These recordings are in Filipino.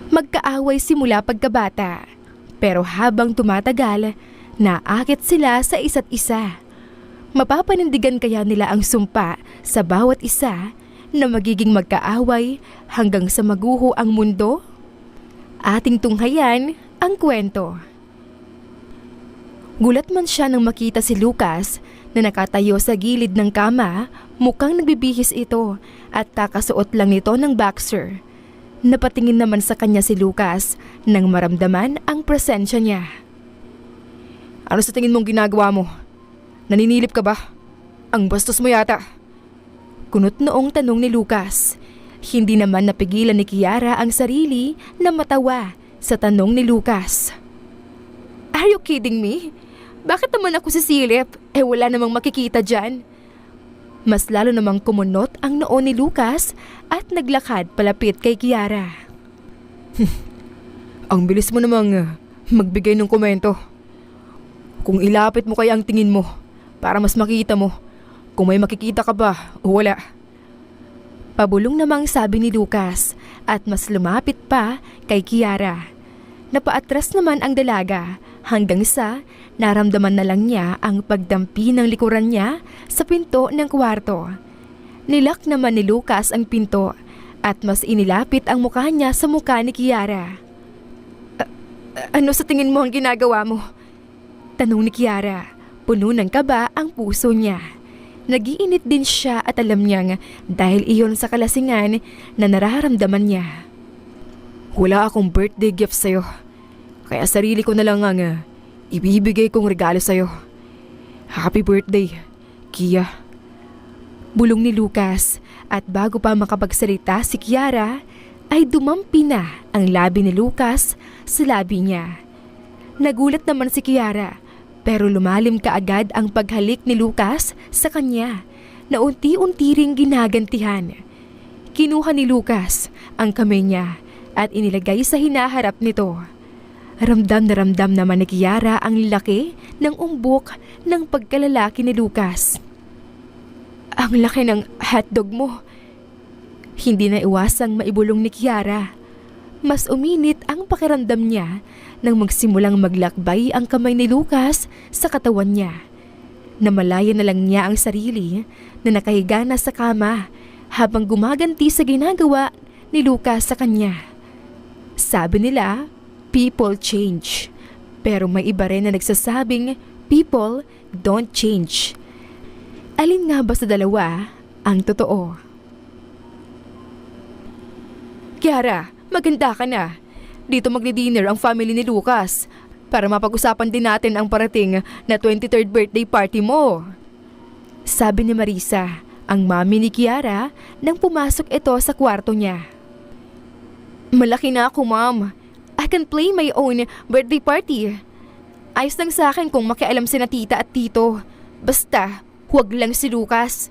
Magkaaway simula pagkabata, pero habang tumatagal, naakit sila sa isa't isa. Mapapanindigan kaya nila ang sumpa sa bawat isa na magiging magkaaway hanggang sa maguho ang mundo? Ating tunghayan ang kwento. Gulat man siya nang makita si Lucas na nakatayo sa gilid ng kama, mukhang nagbibihis ito at kakasuot lang nito ng boxer. Napatingin naman sa kanya si Lucas nang maramdaman ang presensya niya. Ano sa tingin mong ginagawa mo? Naninilip ka ba? Ang bastos mo yata. Kunot noong tanong ni Lucas. Hindi naman napigilan ni Kiara ang sarili na matawa sa tanong ni Lucas. Are you kidding me? Bakit naman ako sisilip? Wala namang makikita dyan. Mas lalo namang kumunot ang noo ni Lucas at naglakad palapit kay Kiara. Ang bilis mo namang magbigay ng komento. Kung ilapit mo kaya ang tingin mo para mas makita mo kung may makikita ka ba o wala. Pabulong namang sabi ni Lucas at mas lumapit pa kay Kiara. Napaatras naman ang dalaga hanggang sa naramdaman na lang niya ang pagdampi ng likuran niya sa pinto ng kwarto. Nilak naman ni Lucas ang pinto at mas inilapit ang mukha niya sa mukha ni Kiara. Ano sa tingin mo ang ginagawa mo? Tanong ni Kiara. Puno ng kaba ang puso niya. Nagiinit din siya at alam niyang dahil iyon sa kalasingan na nararamdaman niya. Wala akong birthday gift sa'yo. Kaya sarili ko na lang ang ibibigay kong regalo sa'yo. Happy birthday, Kia. Bulong ni Lucas at bago pa makapagsalita si Kiara ay dumampi na ang labi ni Lucas sa labi niya. Nagulat naman si Kiara pero lumalim kaagad ang paghalik ni Lucas sa kanya na unti-unti ring ginagantihan. Kinuha ni Lucas ang kamay niya at inilagay sa hinaharap nito. Ramdam na ramdam naman ni Kiara ang laki ng umbok ng pagkalalaki ni Lucas. Ang laki ng hotdog mo. Hindi na iwasang maibulong ni Kiara. Mas uminit ang pakiramdam niya nang magsimulang maglakbay ang kamay ni Lucas sa katawan niya. Namalaya na lang niya ang sarili na nakahiga na sa kama habang gumaganti sa ginagawa ni Lucas sa kanya. Sabi nila, people change. Pero may iba rin na nagsasabing people don't change. Alin nga ba sa dalawa ang totoo? Kiara, maganda ka na. Dito magdi-dinner ang family ni Lucas para mapag-usapan din natin ang parating na 23rd birthday party mo. Sabi ni Marisa, ang mami ni Kiara, nang pumasok ito sa kwarto niya. Malaki na ako, ma'am. I can play my own birthday party. Ayos lang sa akin kung makialam si na tita at tito. Basta, huwag lang si Lucas.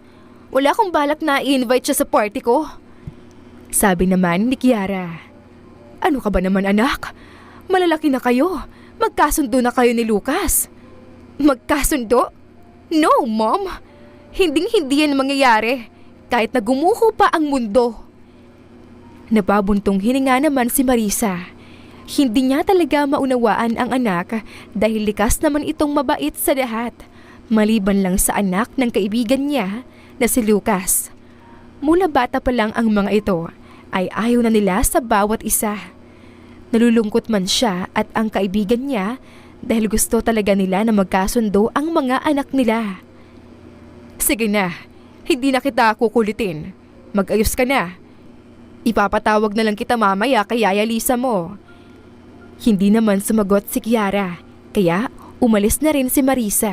Wala akong balak na i-invite siya sa party ko. Sabi naman ni Kiara. Ano ka ba naman, anak? Malalaki na kayo. Magkasundo na kayo ni Lucas. Magkasundo? No, Mom. Hinding-hindi yan mangyayari. Kahit na gumuho pa ang mundo. Napabuntong hininga naman si Marisa. Hindi niya talaga maunawaan ang anak dahil likas naman itong mabait sa lahat. Maliban lang sa anak ng kaibigan niya na si Lucas. Mula bata pa lang ang mga ito ay ayaw na nila sa bawat isa. Nalulungkot man siya at ang kaibigan niya dahil gusto talaga nila na magkasundo ang mga anak nila. Sige na, hindi na kita kukulitin. Mag-ayos ka na. Ipapatawag na lang kita mamaya kay Yaya Lisa mo. Hindi naman sumagot si Kiara, kaya umalis na rin si Marisa.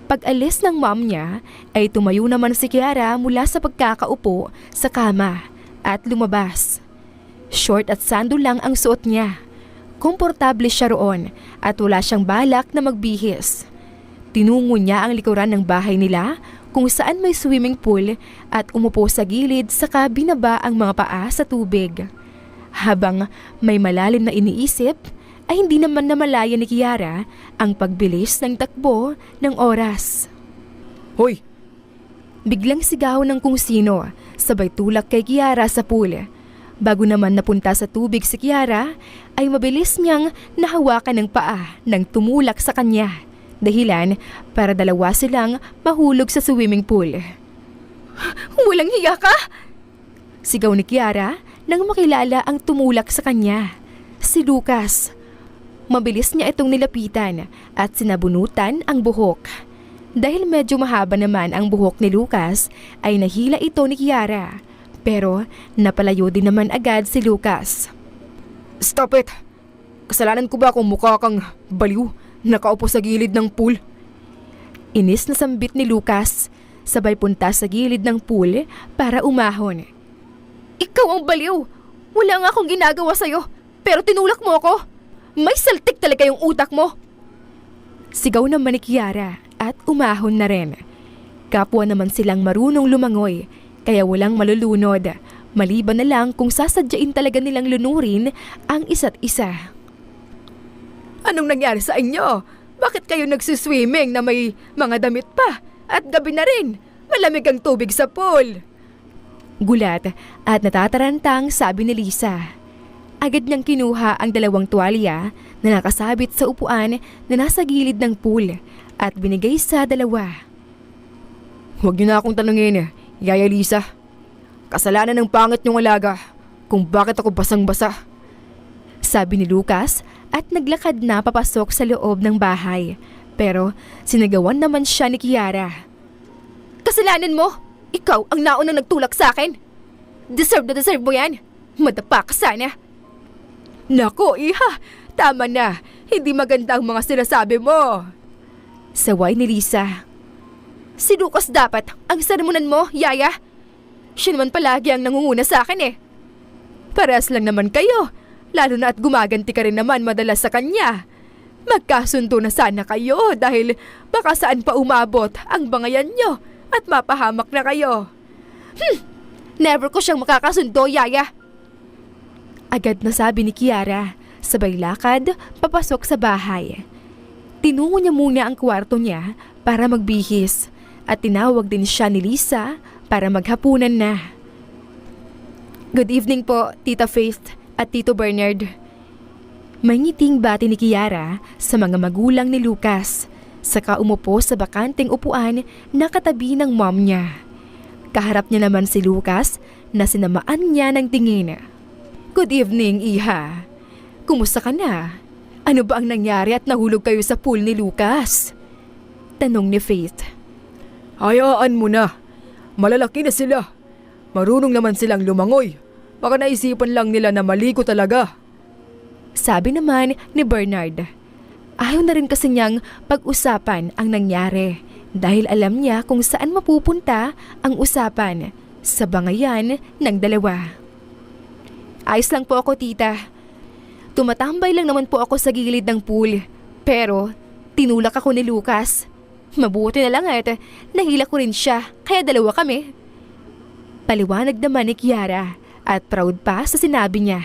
Pag-alis ng mom niya ay tumayo naman si Kiara mula sa pagkakaupo sa kama at lumabas. Short at sando lang ang suot niya. Komportable siya roon at wala siyang balak na magbihis. Tinungo niya ang likuran ng bahay nila kung saan may swimming pool at umupo sa gilid saka binaba ang mga paa sa tubig. Habang may malalim na iniisip, ay hindi naman namalaya ni Kiara ang pagbilis ng takbo ng oras. Hoy! Biglang sigaw ng kung sino, sabay tulak kay Kiara sa pool. Bago naman napunta sa tubig si Kiara, ay mabilis niyang nahawakan ng paa nang tumulak sa kanya. Dahilan para dalawa silang mahulog sa swimming pool. Walang hiya ka! Sigaw ni Kiara nang makilala ang tumulak sa kanya. Si Lucas. Mabilis niya itong nilapitan at sinabunutan ang buhok. Dahil medyo mahaba naman ang buhok ni Lucas, ay nahila ito ni Kiara. Pero napalayo din naman agad si Lucas. Stop it! Kasalanan ko ba kung mukha kang baliw, nakaupo sa gilid ng pool? Inis na sambit ni Lucas, sabay punta sa gilid ng pool para umahon. Ikaw ang baliw! Wala nga akong ginagawa sa'yo, pero tinulak mo ako! May saltik talaga yung utak mo! Sigaw naman ni Kiara at umahon na rin. Kapwa naman silang marunong lumangoy, kaya walang malulunod, maliban na lang kung sasadyain talaga nilang lunurin ang isa't isa. Anong nangyari sa inyo? Bakit kayo nagsiswimming na may mga damit pa? At gabi na rin, malamig ang tubig sa pool. Gulat at natatarantang sabi ni Lisa. Agad niyang kinuha ang 2 tuwalya na nakasabit sa upuan na nasa gilid ng pool at binigay sa dalawa. Huwag niyo na akong tanungin, Yaya Lisa. Kasalanan ng pangit niyong alaga kung bakit ako basang-basa. Sabi ni Lucas at naglakad na papasok sa loob ng bahay. Pero sinagawan naman siya ni Kiara. Kasalanan mo! Ikaw ang naunang nagtulak sa akin! Deserve na deserve mo yan! Madapa ka sana! Nako, iha! Tama na! Hindi maganda ang mga sinasabi mo! Saway ni Lisa. Si Lucas dapat ang sermonan mo, Yaya. Siya naman palagi ang nangunguna sa akin eh. Parehas lang naman kayo, lalo na at gumaganti ka rin naman madalas sa kanya. Magkasundo na sana kayo dahil baka saan pa umabot ang bangayan nyo at mapahamak na kayo. Never ko siyang makakasundo, Yaya. Agad na sabi ni Kiara, sabay lakad papasok sa bahay. Tinungo niya muna ang kwarto niya para magbihis. At tinawag din siya ni Lisa para maghapunan na. Good evening po, Tita Faith at Tito Bernard. May ngiting bati ni Kiara sa mga magulang ni Lucas, saka umupo sa bakanteng upuan na katabi ng mom niya. Kaharap niya naman si Lucas na sinamaan niya ng tingin. Good evening, Iha. Kumusta ka na? Ano ba ang nangyari at nahulog kayo sa pool ni Lucas? Tanong ni Faith. Hayaan mo na. Malalaki na sila. Marunong naman silang lumangoy. Baka naisipan lang nila na mali ko talaga. Sabi naman ni Bernard. Ayaw na rin kasi niyang pag-usapan ang nangyari dahil alam niya kung saan mapupunta ang usapan sa bangayan ng dalawa. Ayos lang po ako, tita. Tumatambay lang naman po ako sa gilid ng pool. Pero tinulak ako ni Lucas. Mabuti na lang at nahila ko rin siya, kaya dalawa kami. Paliwanag naman ni Kiara at proud pa sa sinabi niya.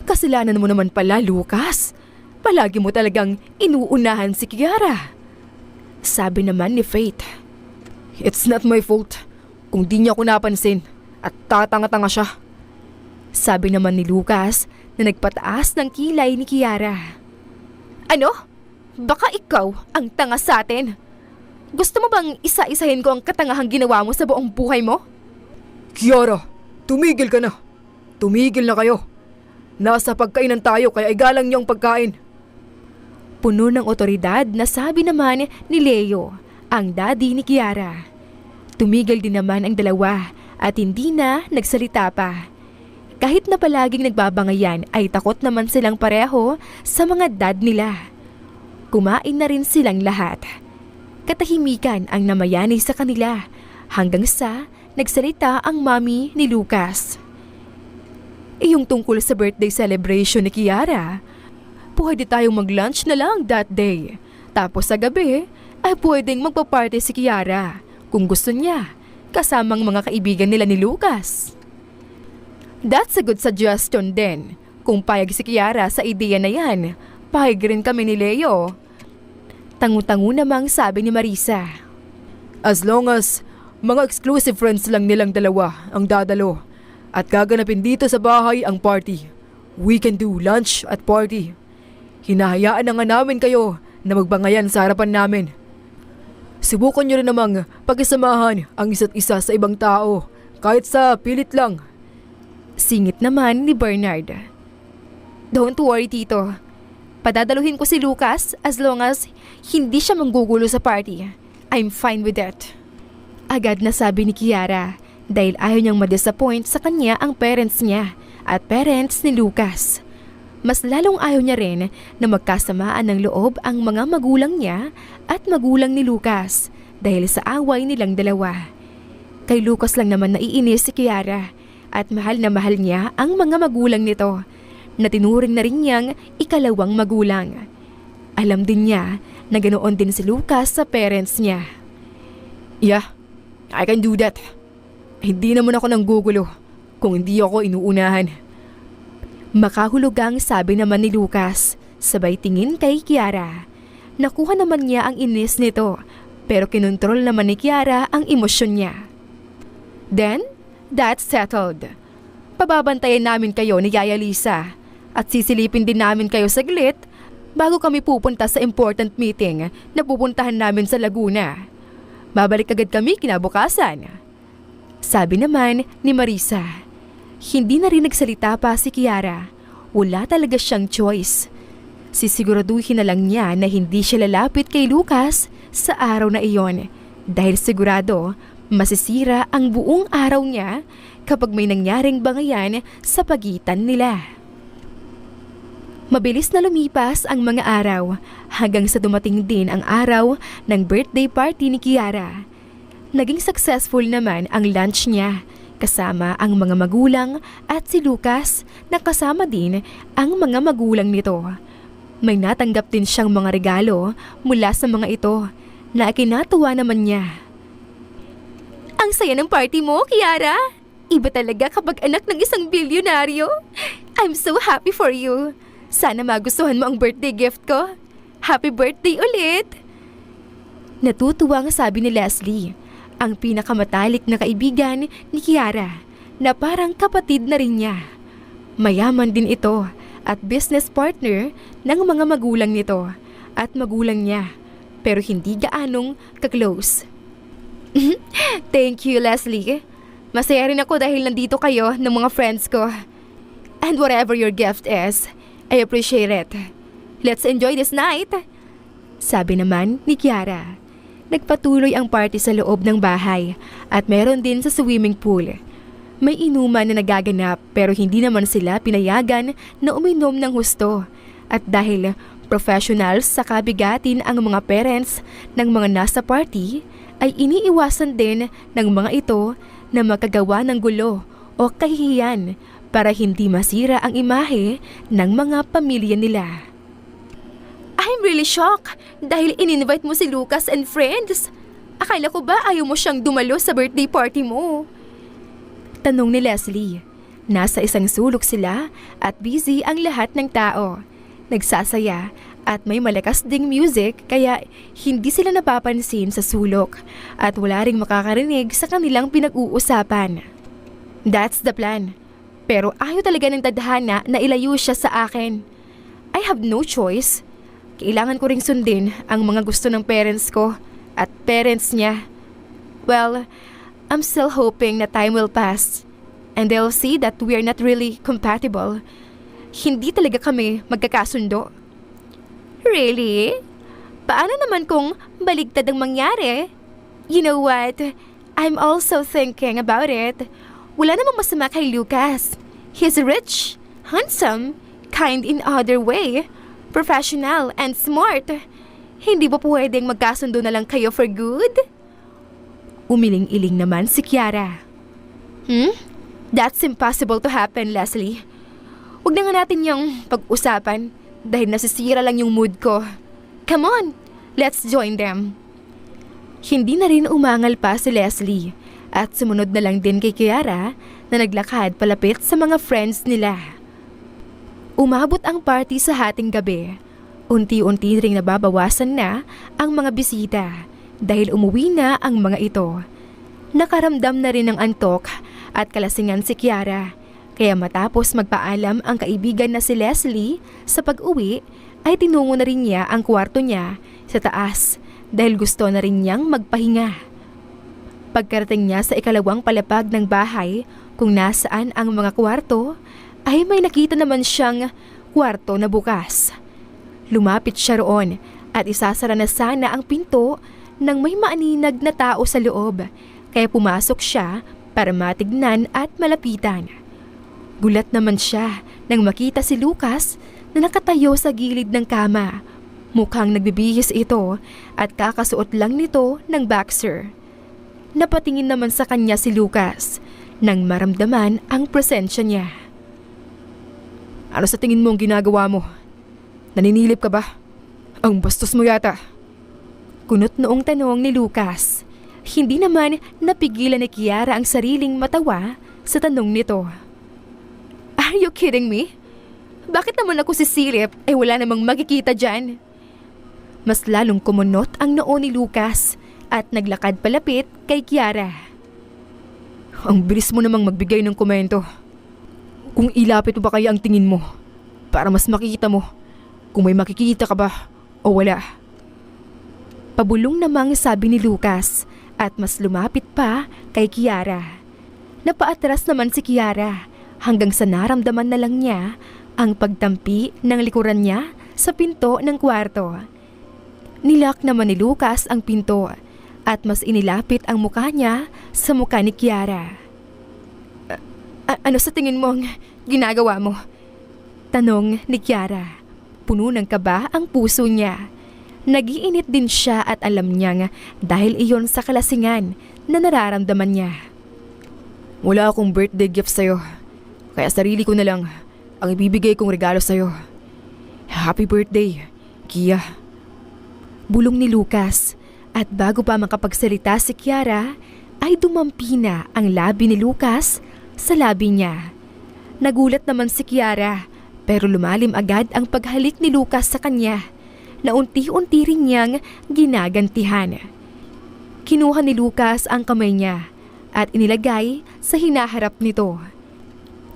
Kasalanan mo naman pala, Lucas. Palagi mo talagang inuunahan si Kiara. Sabi naman ni Faith. It's not my fault kung di niya ako napansin at tatanga-tanga siya. Sabi naman ni Lucas na nagpataas ng kilay ni Kiara. Ano? Baka ikaw ang tanga sa atin. Gusto mo bang isa-isahin ko ang katangahang ginawa mo sa buong buhay mo? Kiara, tumigil ka na. Tumigil na kayo. Nasa pagkainan tayo kaya igalang niyo ang pagkain. Puno ng otoridad na sabi naman ni Leo, ang daddy ni Kiara. Tumigil din naman ang dalawa at hindi na nagsalita pa. Kahit na palaging nagbabangayan ay takot naman silang pareho sa mga dad nila. Kumain na rin silang lahat. Katahimikan ang namayani sa kanila hanggang sa nagsalita ang mommy ni Lucas. Yung tungkol sa birthday celebration ni Kiara, pwede tayong mag-lunch na lang that day. Tapos sa gabi ay pwedeng magpa-party si Kiara kung gusto niya kasamang mga kaibigan nila ni Lucas. That's a good suggestion din. Kung payag si Kiara sa ideya na yan, payag rin kami ni Leo. Tangu-tangu namang sabi ni Marisa. As long as mga exclusive friends lang nilang dalawa ang dadalo, At gaganapin dito sa bahay ang party. We can do lunch at party. Hinahayaan na nga namin kayo na magbangayan sa harapan namin. Subukan nyo rin namang pagkasamahan ang isa't isa sa ibang tao, kahit sa pilit lang. Singit naman ni Bernard. Don't worry, Tito. Padadaluhin ko si Lucas as long as hindi siya manggugulo sa party. I'm fine with that. Agad na sabi ni Kiara dahil ayaw niyang ma-disappoint sa kanya ang parents niya at parents ni Lucas. Mas lalong ayaw niya rin na magkasamaan ng loob ang mga magulang niya at magulang ni Lucas dahil sa away nilang dalawa. Kay Lucas lang naman naiinis si Kiara at mahal na mahal niya ang mga magulang nito na tinuring na rin niyang ikalawang magulang. Alam din niya na ganoon din si Lucas sa parents niya. Yeah, I can do that. Hindi naman ako nanggugulo kung hindi ako inuunahan. Makahulugang sabi naman ni Lucas, sabay tingin kay Kiara. Nakuha naman niya ang inis nito, pero kinontrol naman ni Kiara ang emosyon niya. Then, that's settled. Pababantayan namin kayo ni Yaya Lisa at sisilipin din namin kayo saglit bago kami pupunta sa important meeting na pupuntahan namin sa Laguna. Babalik agad kami kinabukasan. Sabi naman ni Marisa. Hindi na rin nagsalita pa si Kiara. Wala talaga siyang choice. Sisiguraduhin na lang niya na hindi siya lalapit kay Lucas sa araw na iyon dahil sigurado masisira ang buong araw niya kapag may nangyaring bangayan sa pagitan nila. Mabilis na lumipas ang mga araw hanggang sa dumating din ang araw ng birthday party ni Kiara. Naging successful naman ang lunch niya kasama ang mga magulang at si Lucas na kasama din ang mga magulang nito. May natanggap din siyang mga regalo mula sa mga ito na ikinatuwa naman niya. Ang saya ng party mo, Kiara! Iba talaga kapag anak ng isang bilyonaryo. I'm so happy for you. Sana magustuhan mo ang birthday gift ko. Happy birthday ulit! Natutuwang sabi ni Leslie, ang pinakamatalik na kaibigan ni Kiara na parang kapatid na rin niya. Mayaman din ito at business partner ng mga magulang nito at magulang niya pero hindi gaanong ka-close. Thank you, Leslie. Masaya rin ako dahil nandito kayo ng mga friends ko. And whatever your gift is, I appreciate it. Let's enjoy this night. Sabi naman ni Kiara. Nagpatuloy ang party sa loob ng bahay at meron din sa swimming pool. May inuman na nagaganap pero hindi naman sila pinayagan na uminom ng husto. At dahil professionals sa kabigatin ang mga parents ng mga nasa party, ay iniiwasan din ng mga ito na makagawa ng gulo o kahihiyan para hindi masira ang imahe ng mga pamilya nila. I'm really shocked dahil in-invite mo si Lucas and friends. Akala ko ba ayaw mo siyang dumalo sa birthday party mo? Tanong ni Leslie. Nasa isang sulok sila at busy ang lahat ng tao. Nagsasaya at may malakas ding music kaya hindi sila napapansin sa sulok at wala ring makakarinig sa kanilang pinag-uusapan. That's the plan. Pero ayaw talaga ng tadhana na ilayo siya sa akin. I have no choice. Kailangan ko ring sundin ang mga gusto ng parents ko at parents niya. Well, I'm still hoping na time will pass and they'll see that we are not really compatible. Hindi talaga kami magkakasundo. Really? Paano naman kung baligtad ang mangyari? You know what? I'm also thinking about it. Wala namang masama kay Lucas. He's rich, handsome, kind in other way, professional and smart. Hindi ba pwedeng magkasundo na lang kayo for good? Umiling-iling naman si Kiara. That's impossible to happen, Leslie. Huwag na nga natin yung pag-usapan dahil nasisira lang yung mood ko. Come on, let's join them. Hindi na rin umangal pa si Leslie at sumunod na lang din kay Kiara na naglakad palapit sa mga friends nila. Umabot ang party sa hating gabi. Unti-unti ring nababawasan na ang mga bisita dahil umuwi na ang mga ito. Nakaramdam na rin ng antok at kalasingan si Kiara. Kaya matapos magpaalam ang kaibigan na si Leslie sa pag-uwi, ay tinungo na rin niya ang kwarto niya sa taas dahil gusto na rin niyang magpahinga. Pagkarating niya sa ikalawang palapag ng bahay kung nasaan ang mga kwarto, ay may nakita naman siyang kwarto na bukas. Lumapit siya roon at isasara na sana ang pinto nang may maaninag na tao sa loob, kaya pumasok siya para matignan at malapitan. Gulat naman siya nang makita si Lucas na nakatayo sa gilid ng kama. Mukhang nagbibihis ito at kakasuot lang nito ng boxer. Napatingin naman sa kanya si Lucas nang maramdaman ang presensya niya. Ano sa tingin mo ang ginagawa mo? Naninilip ka ba? Ang bastos mo yata. Kunot noong tanong ni Lucas. Hindi naman napigilan ni Kiara ang sariling matawa sa tanong nito. Are you kidding me? Bakit naman ako sisilip wala namang makikita dyan? Mas lalong kumunot ang noo ni Lucas at naglakad palapit kay Kiara. Ang bilis mo namang magbigay ng komento. Kung ilapit mo ba kaya ang tingin mo para mas makikita mo kung may makikita ka ba o wala. Pabulong namang sabi ni Lucas at mas lumapit pa kay Kiara. Napaatras naman si Kiara hanggang sa naramdaman na lang niya ang pagtampi ng likuran niya sa pinto ng kwarto. Nilak naman ni Lucas ang pinto at mas inilapit ang mukha niya sa mukha ni Kiara. Ano sa tingin mo ang ginagawa mo? Tanong ni Kiara. Puno ng kaba ang puso niya. Nagiinit din siya at alam niyang dahil iyon sa kalasingan na nararamdaman niya. Wala akong birthday gift sa'yo, kaya sarili ko na lang ang ibibigay kong regalo sa'yo. Happy birthday, Kia. Bulong ni Lucas at bago pa makapagsalita si Kiara ay dumampi na ang labi ni Lucas sa labi niya. Nagulat naman si Kiara pero lumalim agad ang paghalik ni Lucas sa kanya na unti-unti rin niyang ginagantihan. Kinuha ni Lucas ang kamay niya at inilagay sa hinaharap nito.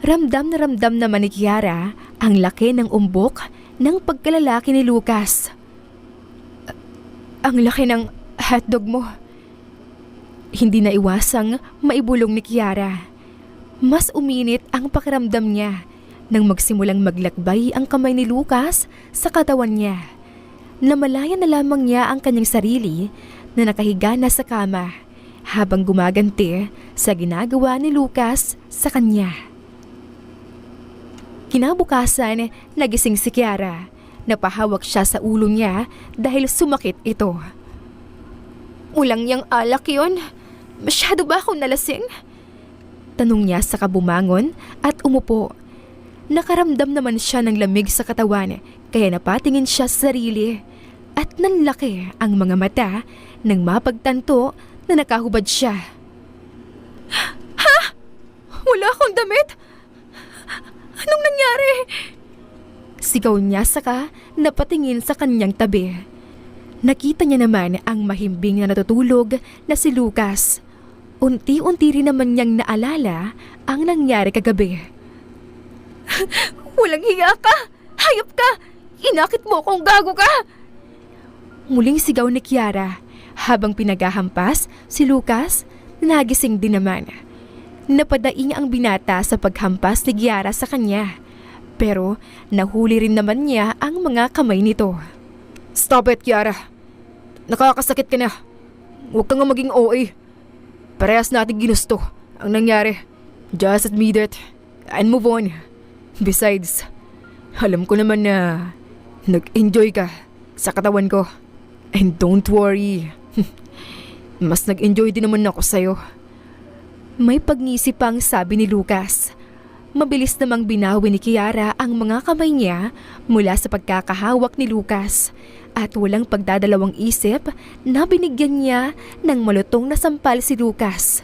Ramdam na ramdam naman ni Kiara ang laki ng umbok ng pagkalalaki ni Lucas. Ang laki ng hotdog mo. Hindi na iwasang maibulong ni Kiara. Mas uminit ang pakiramdam niya nang magsimulang maglakbay ang kamay ni Lucas sa katawan niya. Namalayan na lamang niya ang kanyang sarili na nakahiga na sa kama habang gumaganti sa ginagawa ni Lucas sa kanya. Kinabukasan, nagising si Kiara. Napahawak siya sa ulo niya dahil sumakit ito. Ulang yang alak yun? Masyado ba akong nalasing? Tanong niya sa kabumangon at umupo. Nakaramdam naman siya ng lamig sa katawan kaya napatingin siya sa sarili at nanlaki ang mga mata nang mapagtanto na nakahubad siya. Ha? Wala akong damit? Anong nangyari? Sigaw niya saka napatingin sa kanyang tabi. Nakita niya naman ang mahimbing na natutulog na si Lucas. Unti-unti rin naman niyang naalala ang nangyari kagabi. Walang hiya ka! Hayop ka! Inakit mo kung gago ka! Muling sigaw ni Kiara habang pinagahampas si Lucas na nagising din naman. Napadaing ang binata sa paghampas ni Kiara sa kanya. Pero nahuli rin naman niya ang mga kamay nito. Stop it, Kiara! Nakakasakit ka na. Huwag kang maging OA. Parehas natin ginusto ang nangyari. Just admit it and move on. Besides, alam ko naman na nag-enjoy ka sa katawan ko. And don't worry, mas nag-enjoy din naman ako sa'yo. May pagngisi pang sabi ni Lucas. Mabilis namang binawi ni Kiara ang mga kamay niya mula sa pagkakahawak ni Lucas at walang pagdadalawang isip na binigyan niya ng malutong na sampal si Lucas.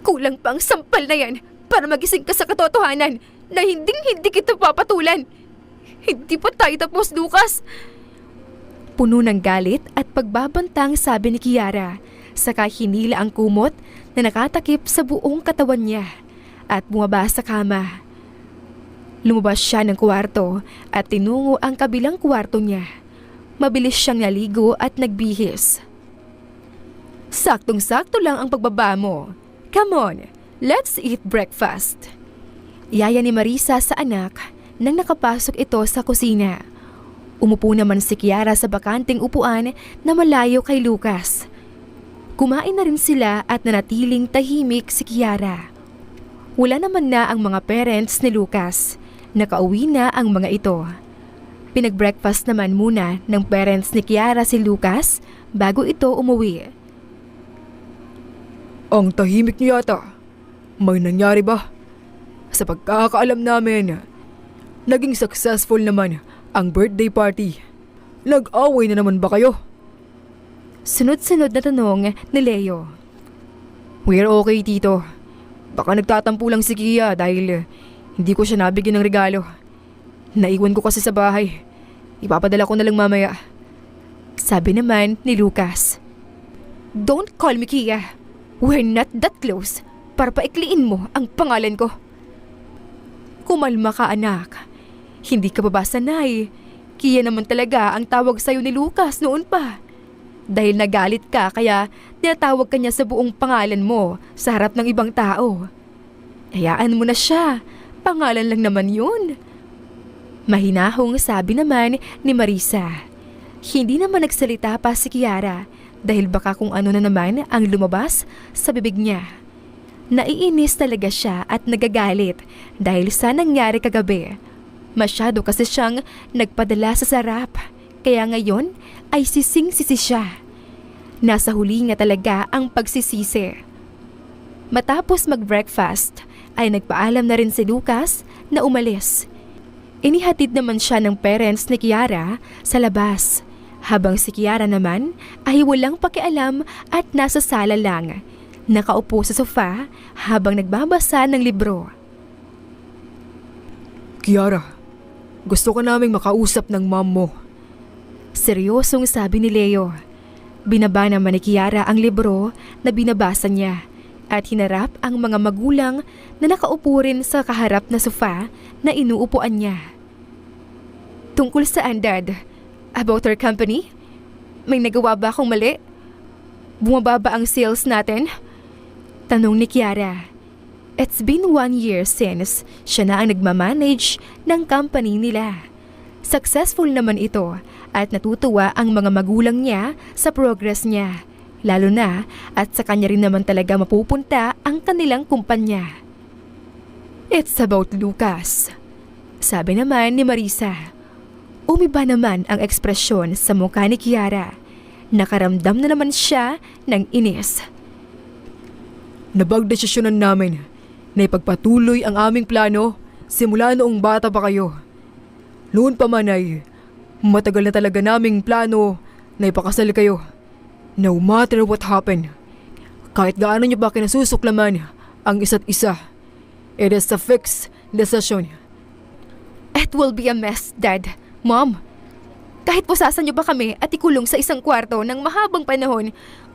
Kulang pa ang sampal na yan para magising ka sa katotohanan na hindi kita papatulan. Hindi pa tayo tapos, Lucas. Puno ng galit at pagbabantang sabi ni Kiara, saka hinila ang kumot na nakatakip sa buong katawan niya at bumaba sa kama. Lumabas siya ng kwarto at tinungo ang kabilang kwarto niya. Mabilis siyang naligo at nagbihis. Saktong-sakto lang ang pagbaba mo. Come on, let's eat breakfast. Yaya ni Marisa sa anak nang nakapasok ito sa kusina. Umupo naman si Kiara sa bakanting upuan na malayo kay Lucas. Kumain na rin sila at nanatiling tahimik si Kiara. Wala naman na ang mga parents ni Lucas. Nakauwi na ang mga ito. Pinag-breakfast naman muna ng parents ni Kiara si Lucas bago ito umuwi. Ang tahimik niyo yata. May nangyari ba? Sa pagkakaalam namin, naging successful naman ang birthday party. Nag-away na naman ba kayo? Sunod-sunod na tanong ni Leo. We're okay, Tito. Baka nagtatampo lang si Kia dahil hindi ko siya nabigyan ng regalo. Naiwan ko kasi sa bahay. Ipapadala ko na lang mamaya. Sabi naman ni Lucas. Don't call me Kia. We're not that close para paikliin mo ang pangalan ko. Kumalma ka, anak. Hindi ka pa ba sanay? Kia naman talaga ang tawag sa'yo ni Lucas noon pa. Dahil nagalit ka kaya tinatawag ka niya sa buong pangalan mo sa harap ng ibang tao. Hayaan mo na siya. Pangalan lang naman yun. Mahinahong sabi naman ni Marisa. Hindi naman nagsalita pa si Kiara dahil baka kung ano na naman ang lumabas sa bibig niya. Naiinis talaga siya at nagagalit dahil sa nangyari kagabi. Masyado kasi siyang nagpadala sa sarap, kaya ngayon ay sising-sisi siya. Nasa huli nga talaga ang pagsisisi. Matapos mag-breakfast ay nagpaalam na rin si Lucas na umalis. Inihatid naman siya ng parents ni Kiara sa labas, habang si Kiara naman ay walang pakialam at nasa sala lang. Nakaupo sa sofa habang nagbabasa ng libro. Kiara, gusto ka naming makausap ng mom mo. Seryosong sabi ni Leo. Binaba naman ni Kiara ang libro na binabasa niya at hinarap ang mga magulang na nakaupo rin sa kaharap na sofa na inuupuan niya. Tungkol saan, Dad? About our company? May nagawa ba akong mali? Bumaba ba ang sales natin? Tanong ni Kiara. It's been 1 year since siya na ang nagmamanage ng company nila. Successful naman ito at natutuwa ang mga magulang niya sa progress niya. Lalo na at sa kanya rin naman talaga mapupunta ang kanilang kumpanya. It's about Lucas. Sabi naman ni Marisa. Umiba naman ang ekspresyon sa mukha ni Kiara. Nakaramdam na naman siya ng inis. Napagdesisyonan namin na ipagpatuloy ang aming plano simula noong bata pa kayo. Noon pa man ay matagal na talaga naming plano na ipakasal kayo. No matter what happened, kahit gaano niyo ba kinasusuklaman ang isa't isa, it is a fixed decision. It will be a mess, Dad. Mom, kahit pusasan niyo ba kami at ikulong sa isang kwarto ng mahabang panahon,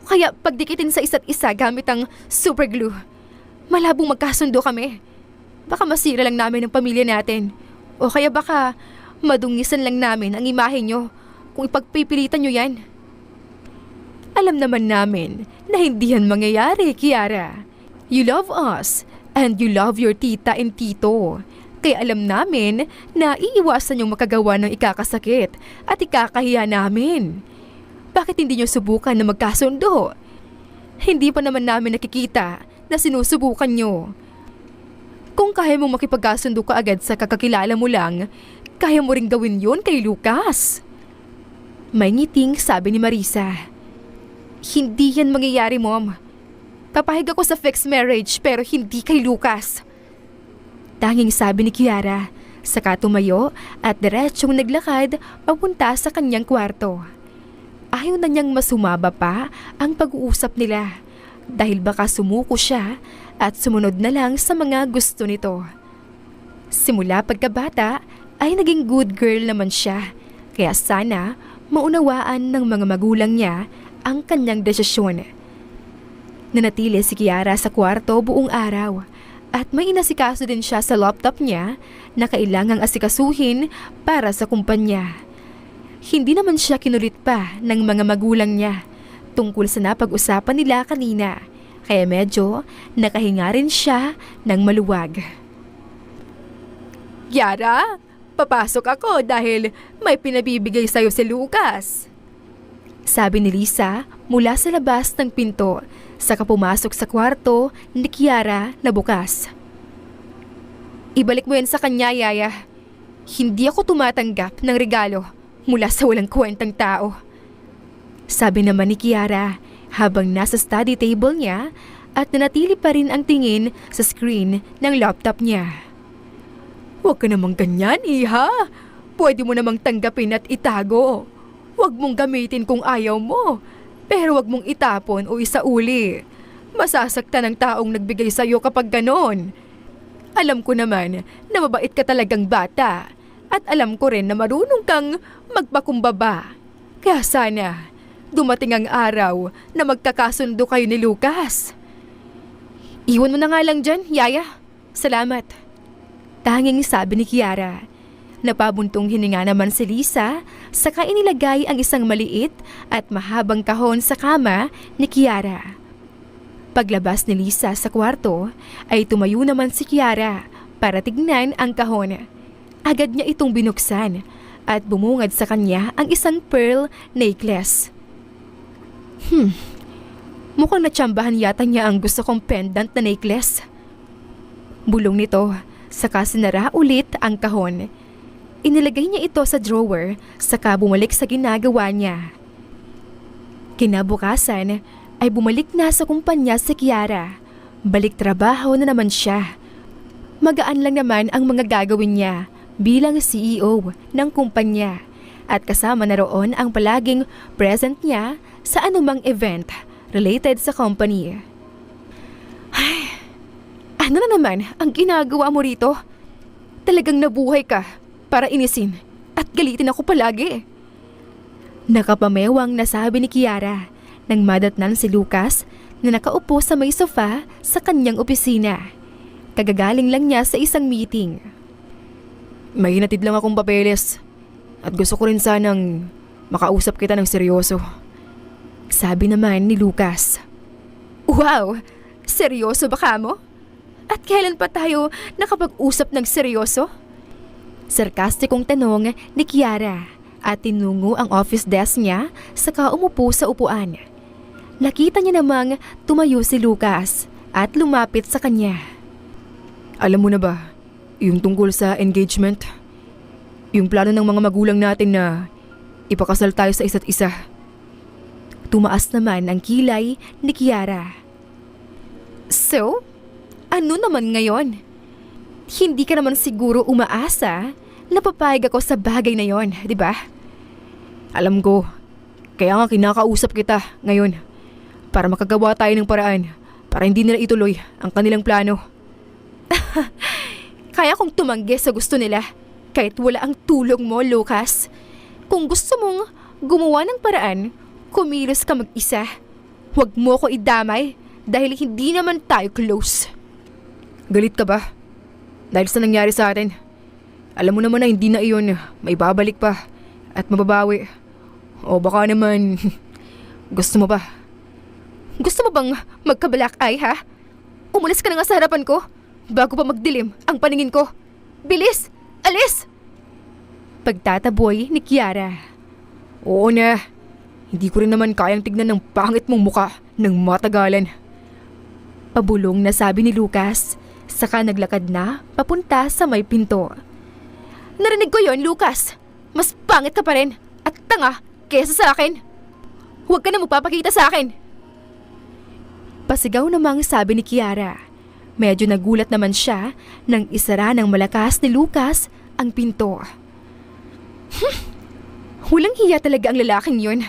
kaya pagdikitin sa isa't isa gamit ang super glue, malabong magkasundo kami. Baka masira lang namin ang pamilya natin. O kaya baka madungisan lang namin ang imahe niyo kung ipagpipilitan niyo yan. Alam naman namin na hindi yan mangyayari, Kiara. You love us and you love your tita and tito. Kaya alam namin na iiwasan yung makagawa ng ikakasakit at ikakahiya namin. Bakit hindi nyo subukan na magkasundo? Hindi pa naman namin nakikita na sinusubukan nyo. Kung kaya mong makipagkasundo ka agad sa kakakilala mo lang, kaya mo ring gawin yon kay Lucas. May ngiting sabi ni Marisa. Hindi yan mangyayari, Mom. Papahig ako sa fixed marriage pero hindi kay Lucas. Tanging sabi ni Kiara, saka tumayo at diretsyong naglakad papunta sa kanyang kwarto. Ayaw na niyang masumaba pa ang pag-uusap nila dahil baka sumuko siya at sumunod na lang sa mga gusto nito. Simula pagkabata ay naging good girl naman siya, kaya sana maunawaan ng mga magulang niya ang kanyang desisyon. Nanatili si Kiara sa kwarto buong araw at may inasikaso din siya sa laptop niya na kailangang asikasuhin para sa kumpanya. Hindi naman siya kinulit pa ng mga magulang niya tungkol sa napag-usapan nila kanina, kaya medyo nakahinga rin siya ng maluwag. Kiara, papasok ako dahil may pinabibigay sa'yo si Lucas. Sabi ni Lisa mula sa labas ng pinto, saka pumasok sa kwarto ni Kiara na bukas. Ibalik mo yan sa kanya, Yaya. Hindi ako tumatanggap ng regalo mula sa walang kwentang tao. Sabi naman ni Kiara habang nasa study table niya at nanatili pa rin ang tingin sa screen ng laptop niya. Huwag ka namang ganyan, iha. Pwede mo namang tanggapin at itago. Huwag mong gamitin kung ayaw mo. Pero huwag mong itapon o isauli. Masasaktan ang taong nagbigay sa'yo kapag ganon. Alam ko naman na mabait ka talagang bata. At alam ko rin na marunong kang magpakumbaba. Kaya sana, dumating ang araw na magkakasundo kayo ni Lucas. Iwan mo na nga lang dyan, Yaya. Salamat. Tanging sabi ni Kiara. Napabuntong hininga naman si Lisa, saka inilagay ang isang maliit at mahabang kahon sa kama ni Kiara. Paglabas ni Lisa sa kwarto, ay tumayo naman si Kiara para tignan ang kahon. Agad niya itong binuksan at bumungad sa kanya ang isang pearl necklace. Mukhang natsambahan yata niya ang gusto kong pendant na necklace. Bulong nito, saka sinara ulit ang kahon. Inilagay niya ito sa drawer, saka bumalik sa ginagawa niya. Kinabukasan ay bumalik na sa kumpanya si Kiara. Balik trabaho na naman siya. Magaan lang naman ang mga gagawin niya bilang CEO ng kumpanya at kasama na roon ang palaging present niya sa anumang event related sa company. Ay, ano na naman ang ginagawa mo rito? Talagang nabuhay ka para inisin at galitin ako palagi. Nakapamewang nasabi ni Kiara nang madatnan si Lucas na nakaupo sa may sofa sa kanyang opisina. Kagagaling lang niya sa isang meeting. May hinatid lang akong papeles at gusto ko rin sanang makausap kita ng seryoso. Sabi naman ni Lucas. Wow! Seryoso ba ka mo? At kailan pa tayo nakapag-usap ng seryoso? Sarkastikong tanong ni Kiara at tinungo ang office desk niya saka umupo sa upuan. Nakita niya namang tumayo si Lucas at lumapit sa kanya. Alam mo na ba, yung tungkol sa engagement? Yung plano ng mga magulang natin na ipakasal tayo sa isa't isa. Tumaas naman ang kilay ni Kiara. So, ano naman ngayon? Hindi ka naman siguro umaasa na papayag ako sa bagay na yon, di ba? Alam ko, kaya nga kinakausap kita ngayon para makagawa tayo ng paraan para hindi nila ituloy ang kanilang plano. Kaya kong tumanggi sa gusto nila kahit wala ang tulong mo, Lucas. Kung gusto mong gumawa ng paraan, kumilos ka mag-isa. Huwag mo ko idamay dahil hindi naman tayo close. Galit ka ba? Dahil sa nangyari sa atin. Alam mo naman na hindi na iyon may babalik pa at mababawi. O baka naman gusto mo ba? Gusto mo bang magka-black eye, ha? Umalis ka na nga sa harapan ko bago pa magdilim ang paningin ko. Bilis! Alis! Pagtataboy ni Kiara. Oo na. Hindi ko rin naman kayang tignan ng pangit mong muka ng matagalan. Pabulong na sabi ni Lucas, saka naglakad na papunta sa may pinto. Narinig ko yon, Lucas. Mas pangit ka pa rin at tanga kesa sa akin. Huwag ka na magpapakita sa akin. Pasigaw namang sabi ni Kiara. Medyo nagulat naman siya nang isara ng malakas ni Lucas ang pinto. Walang hiya talaga ang lalaking yun.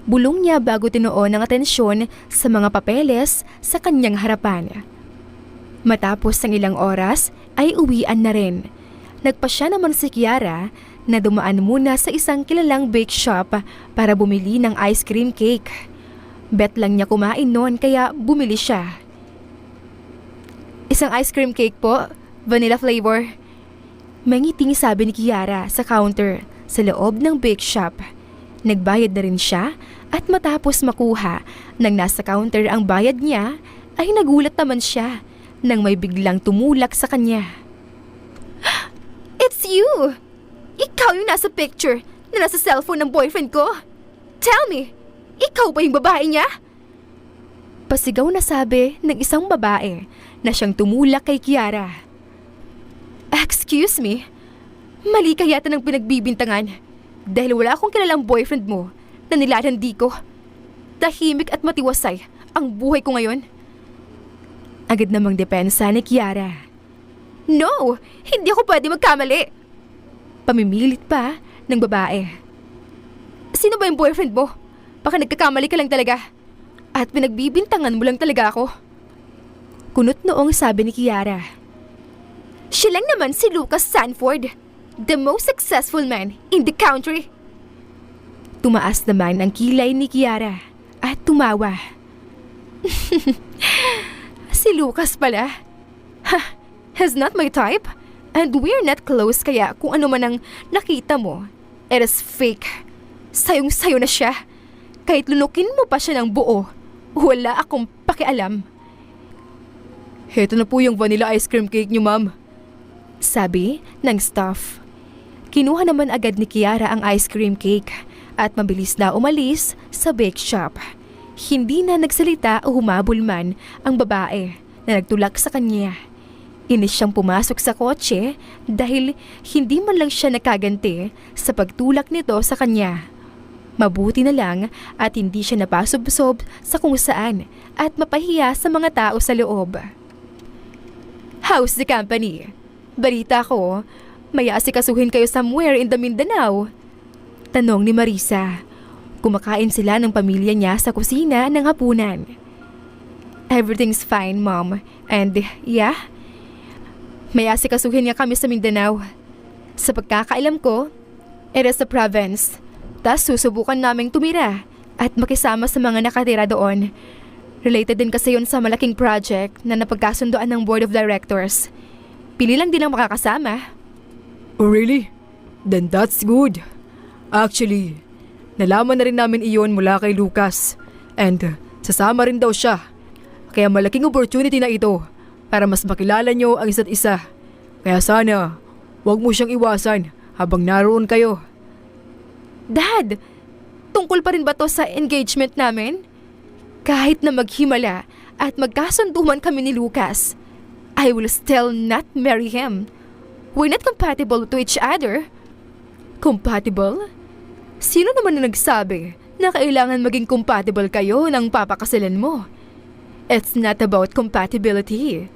Bulong niya bago tinuon ang atensyon sa mga papeles sa kanyang harapan. Matapos ang ilang oras ay uwian na rin. Nagpasya naman si Kiara na dumaan muna sa isang kilalang bake shop para bumili ng ice cream cake. Bet lang niya kumain noon kaya bumili siya. Isang ice cream cake po, vanilla flavor. May ngiting sabi ni Kiara sa counter sa loob ng bake shop. Nagbayad na rin siya at matapos makuha nang nasa counter ang bayad niya ay nagulat naman siya nang may biglang tumulak sa kanya. It's you! Ikaw yung nasa picture na nasa cellphone ng boyfriend ko. Tell me, ikaw ba yung babae niya? Pasigaw na sabi ng isang babae na siyang tumulak kay Kiara. Excuse me, mali ka yata ng pinagbibintangan dahil wala akong kilalang boyfriend mo na nilalandi ko. Tahimik at matiwasay ang buhay ko ngayon. Agad namang depensa ni Kiara. No, hindi ako pwede magkamali. Pamimilit pa ng babae. Sino ba yung boyfriend mo? Baka nagkakamali ka lang talaga. At pinagbibintangan mo lang talaga ako. Kunot noong sabi ni Kiara. Siya lang naman si Lucas Sanford, the most successful man in the country. Tumaas naman ang kilay ni Kiara at tumawa. Si Lucas pala. Ha, he's not my type. And we're not close kaya kung ano man ang nakita mo, it is fake. Sayong-sayo na siya. Kahit lunukin mo pa siya ng buo, wala akong pakialam. Heto na po yung vanilla ice cream cake niyo, ma'am. Sabi ng staff. Kinuha naman agad ni Kiara ang ice cream cake at mabilis na umalis sa bake shop. Hindi na nagsalita o humabol man ang babae na nagtulak sa kanya. Inis siyang pumasok sa kotse dahil hindi man lang siya nakaganti sa pagtulak nito sa kanya. Mabuti na lang at hindi siya napasobsob sa kung saan at mapahiya sa mga tao sa loob. How's the company? Balita ko, may asikasuhin kayo somewhere in the Mindanao. Tanong ni Marisa. Kumakain sila ng pamilya niya sa kusina ng hapunan. Everything's fine, Mom. And yeah, may asikasuhin nga kami sa Mindanao. Sa pagkakailam ko, it is a province. Tas susubukan naming tumira at makisama sa mga nakatira doon. Related din kasi yun sa malaking project na napagkasundoan ng Board of Directors. Pili lang din ang makakasama. Oh really? Then that's good. Actually, nalaman na rin namin iyon mula kay Lucas. And sasama rin daw siya. Kaya malaking opportunity na ito para mas makilala nyo ang isa't isa. Kaya sana, huwag mo siyang iwasan habang naroon kayo. Dad, tungkol pa rin ba to sa engagement namin? Kahit na maghimala at magkasunduman kami ni Lucas, I will still not marry him. We're not compatible to each other. Compatible? Sino naman na nagsabi na kailangan maging compatible kayo ng papakasalan mo? It's not about compatibility.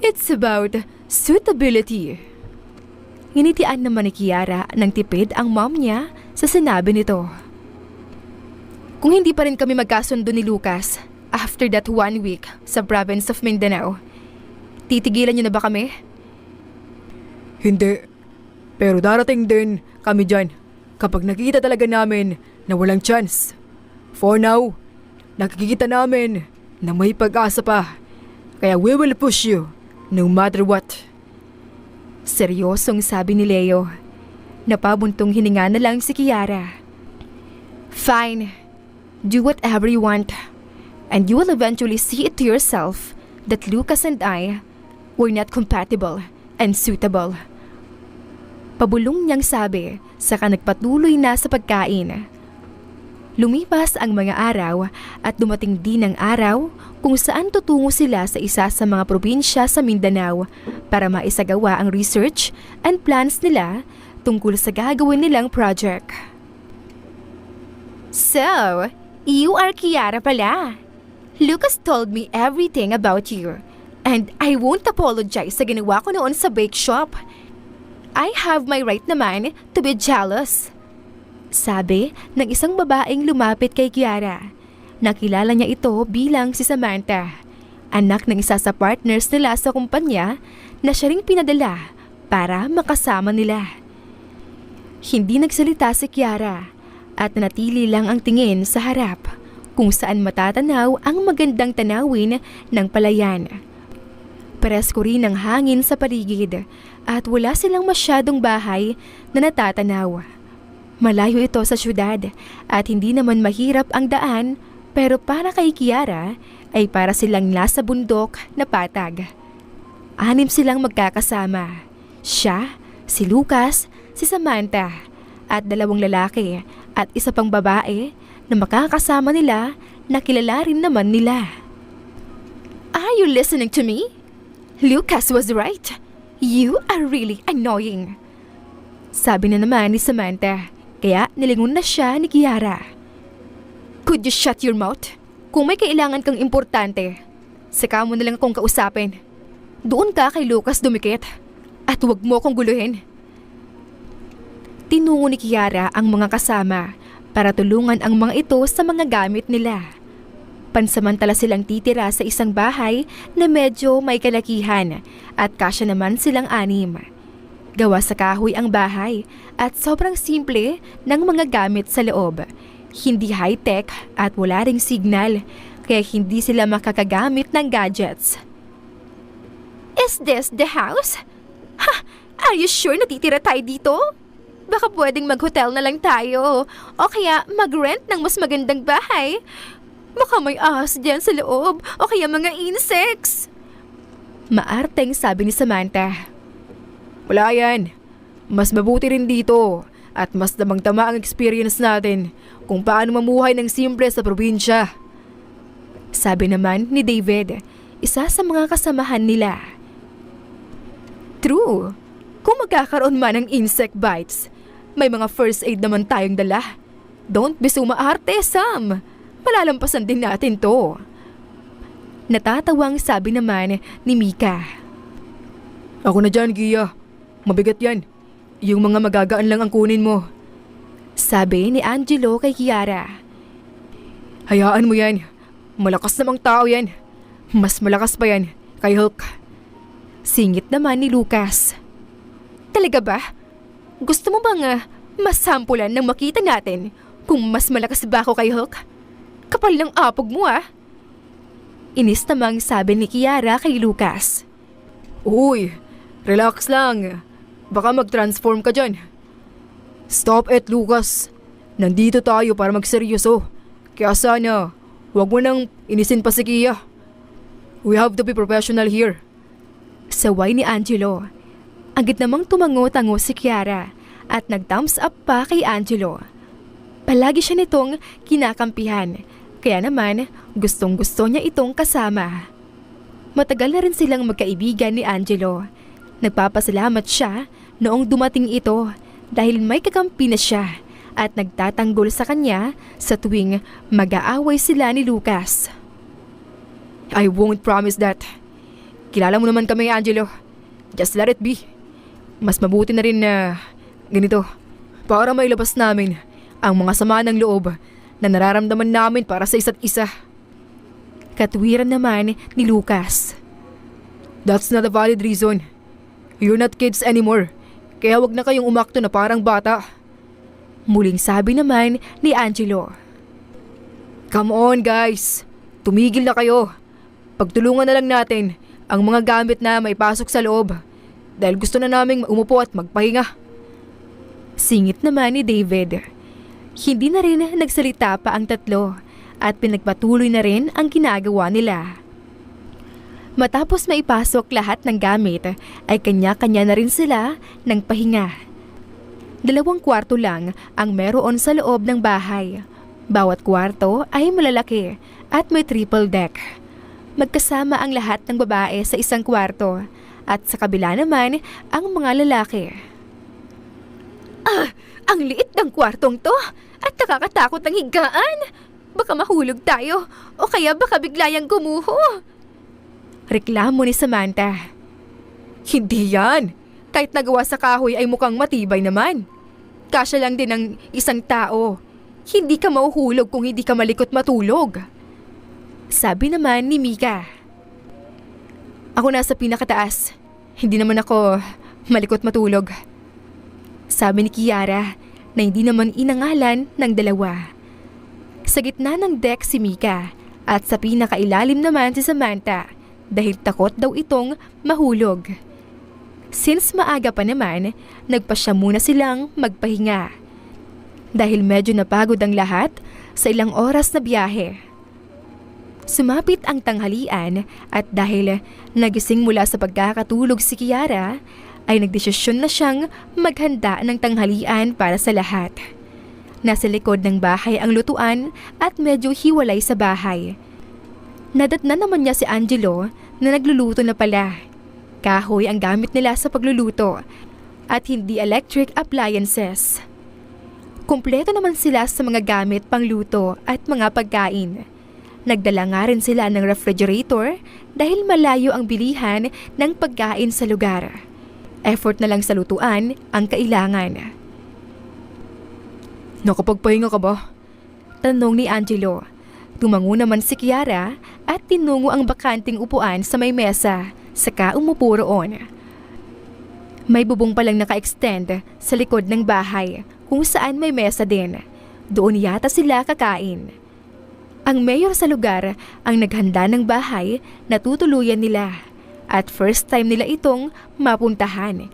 It's about suitability. Nginitian naman ni Kiara ng tipid ang mom niya sa sinabi nito. Kung hindi pa rin kami magkasundo ni Lucas after that 1 week sa province of Mindanao, titigilan niyo na ba kami? Hindi. Pero darating din kami dyan kapag nakikita talaga namin na walang chance. For now, nakikita namin na may pag-asa pa. Kaya we will push you no matter what. Seryosong sabi ni Leo. Napabuntong hininga na lang si Kiara. Fine. Do whatever you want. And you will eventually see it to yourself that Lucas and I were not compatible and suitable. Pabulong niyang sabi, saka nagpatuloy na sa pagkain. Lumipas ang mga araw at dumating din ang araw kung saan tutungo sila sa isa sa mga probinsya sa Mindanao para maisagawa ang research and plans nila tungkol sa gagawin nilang project. So, you are Kiara pala. Lucas told me everything about you and I won't apologize sa ginawa ko noon sa bake shop. I have my right naman to be jealous. Sabi ng isang babaeng lumapit kay Kiara. Nakilala niya ito bilang si Samantha, anak ng isa sa partners nila sa kumpanya na siya ring pinadala para makasama nila. Hindi nagsalita si Kiara at nanatili lang ang tingin sa harap kung saan matatanaw ang magandang tanawin ng palayan. Presko rin ang hangin sa paligid at wala silang masyadong bahay na natatanaw. Malayo ito sa syudad at hindi naman mahirap ang daan, pero para kay Kiara ay para silang nasa bundok na patag. 6 silang magkakasama. Siya, si Lucas, si Samantha at 2 lalaki at isa pang babae na makakasama nila na kilala rin naman nila. Are you listening to me? Lucas was right. You are really annoying. Sabi na naman ni Samantha, kaya nilingon na siya ni Kiara. Could you shut your mouth? Kung may kailangan kang importante, saka mo na lang akong kausapin. Doon ka kay Lucas dumikit at huwag mo akong guluhin. Tinungo ni Kiara ang mga kasama para tulungan ang mga ito sa mga gamit nila. Pansamantala silang titira sa isang bahay na medyo may kalakihan at kasya naman silang 6. Gawa sa kahoy ang bahay at sobrang simple ng mga gamit sa loob. Hindi high-tech at wala ring signal, kaya hindi sila makakagamit ng gadgets. Is this the house? Ha! Are you sure natitira tayo dito? Baka pwedeng mag-hotel na lang tayo o kaya mag-rent ng mas magandang bahay. Baka may ahas dyan sa loob o kaya mga insects. Maarteng sabi ni Samantha. Wala yan. Mas mabuti rin dito at mas damang-tama ang experience natin kung paano mamuhay ng simple sa probinsya. Sabi naman ni David, isa sa mga kasamahan nila. True. Kung magkakaroon man ng insect bites, may mga first aid naman tayong dala. Don't be so maarte, Sam. Malalampasan din natin to. Natatawang sabi naman ni Mika. Ako na dyan, Gia. Mabigat yan. Yung mga magagaan lang ang kunin mo. Sabi ni Angelo kay Kiara. Hayaan mo yan. Malakas namang tao yan. Mas malakas pa yan kay Hulk. Singit naman ni Lucas. Talaga ba? Gusto mo bang masampulan nang makita natin kung mas malakas ba ako kay Hulk? Kapal ng apog mo Inis namang sabi ni Kiara kay Lucas. Uy, relax lang. Baka mag-transform ka dyan. Stop it, Lucas. Nandito tayo para magseryoso. Kaya sana, huwag mo nang inisin pa si Kia. We have to be professional here. Saway ni Angelo. Agad namang tumango-tango si Kiara at nag-thumbs up pa kay Angelo. Palagi siya nitong kinakampihan, kaya naman gustong-gusto niya itong kasama. Matagal na rin silang magkaibigan ni Angelo. Nagpapasalamat siya noong dumating ito dahil may kakampi na siya at nagtatanggol sa kanya sa tuwing mag-aaway sila ni Lucas. I won't promise that. Kilala mo naman kami, Angelo. Just let it be. Mas mabuti na rin na ganito para mailabas namin ang mga sama ng loob na nararamdaman namin para sa isa't isa. Katwiran naman ni Lucas. That's not a valid reason. You're not kids anymore. Kaya wag na kayong umakto na parang bata. Muling sabi naman ni Angelo. Come on, guys. Tumigil na kayo. Pagtulungan na lang natin ang mga gamit na may pasok sa loob. Dahil gusto na naming umupo at magpahinga. Singit naman ni David. Hindi na rin nagsalita pa ang tatlo at pinagpatuloy na rin ang ginagawa nila. Matapos maipasok lahat ng gamit ay kanya-kanya na rin sila ng pahinga. 2 kwarto lang ang meron sa loob ng bahay. Bawat kwarto ay malalaki at may triple deck. Magkasama ang lahat ng babae sa isang kwarto at sa kabila naman ang mga lalaki. Ang liit ng kwartong to at nakakatakot ang higaan. Baka mahulog tayo o kaya baka biglayang gumuho. Reklamo ni Samantha. Hindi yan. Kahit nagawa sa kahoy ay mukhang matibay naman. Kasya lang din ng isang tao. Hindi ka mahuhulog kung hindi ka malikot matulog. Sabi naman ni Mika. Ako nasa pinakataas. Hindi naman ako malikot matulog. Sabi ni Kiara na hindi naman inangalan ng dalawa. Sa gitna ng deck si Mika at sa pinakailalim naman si Samantha dahil takot daw itong mahulog. Since maaga pa naman, nagpasya muna silang magpahinga. Dahil medyo napagod ang lahat sa ilang oras na biyahe. Sumapit ang tanghalian at dahil nagising mula sa pagkakatulog si Kiara, ay nagdesisyon na siyang maghanda ng tanghalian para sa lahat. Nasa likod ng bahay ang lutuan at medyo hiwalay sa bahay. Nadatnan naman niya si Angelo na nagluluto na pala. Kahoy ang gamit nila sa pagluluto at hindi electric appliances. Kumpleto naman sila sa mga gamit pangluto at mga pagkain. Nagdala nga rin sila ng refrigerator dahil malayo ang bilihan ng pagkain sa lugar. Effort na lang sa lutuan ang kailangan. Nakapagpahinga ka ba? Tanong ni Angelo. Tumango naman si Kiara at tinungo ang bakanting upuan sa may mesa, saka umupo roon. May bubong palang naka-extend sa likod ng bahay kung saan may mesa din. Doon yata sila kakain. Ang mayor sa lugar ang naghanda ng bahay na tutuluyan nila at first time nila itong mapuntahan.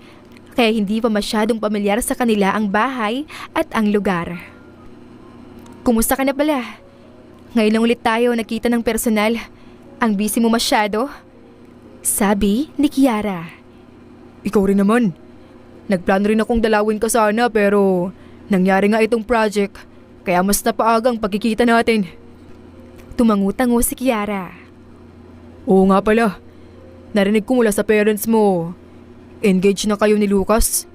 Kaya hindi pa masyadong pamilyar sa kanila ang bahay at ang lugar. Kumusta ka na pala? Ngayon lang ulit tayo nakita ng personal. Ang busy mo masyado. Sabi ni Kiara. Ikaw rin naman. Nagplano rin akong dalawin ka sana pero nangyari nga itong project kaya mas napaagang pagkikita natin. Tumangu-tango si Kiara. Oo nga pala. Narinig ko mula sa parents mo. Engaged na kayo ni Lucas.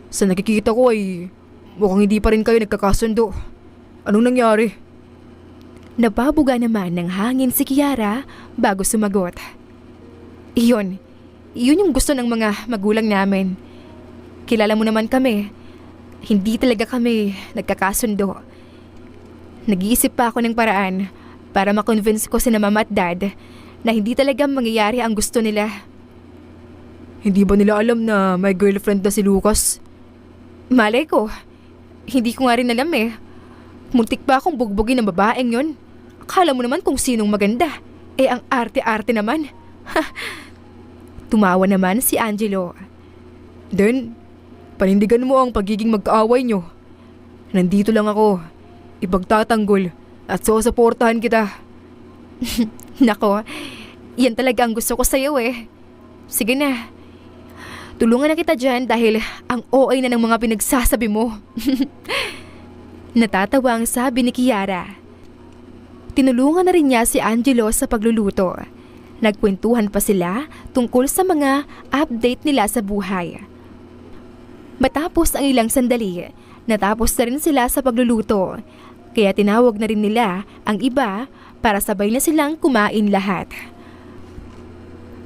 Sa nakikita ko ay mukhang hindi pa rin kayo nagkakasundo. Anong nangyari? Napabuga naman ng hangin si Kiara bago sumagot. Iyon yung gusto ng mga magulang namin. Kilala mo naman kami. Hindi talaga kami nagkakasundo. Nag-iisip pa ako ng paraan para makonvince ko sina mama at dad na hindi talaga mangyayari ang gusto nila. Hindi ba nila alam na may girlfriend na si Lucas? Malay ko. Hindi ko nga rin alam eh. Muntik pa akong bugbugin ng babaeng yon. Akala mo naman kung sinong maganda. Eh ang arte-arte naman. Tumawa naman si Angelo. Then, panindigan mo ang pagiging magkaaway nyo. Nandito lang ako. Ipagtatanggol at susuportahan kita. Nako, yan talaga ang gusto ko sa'yo eh. Sige na. Tulungan na kita dyan dahil ang OA na ng mga pinagsasabi mo. Natatawa ang sabi ni Kiara. Tinulungan na rin niya si Angelo sa pagluluto. Nagkwentuhan pa sila tungkol sa mga update nila sa buhay. Matapos ang ilang sandali, natapos na rin sila sa pagluluto. Kaya tinawag na rin nila ang iba para sabay na silang kumain lahat.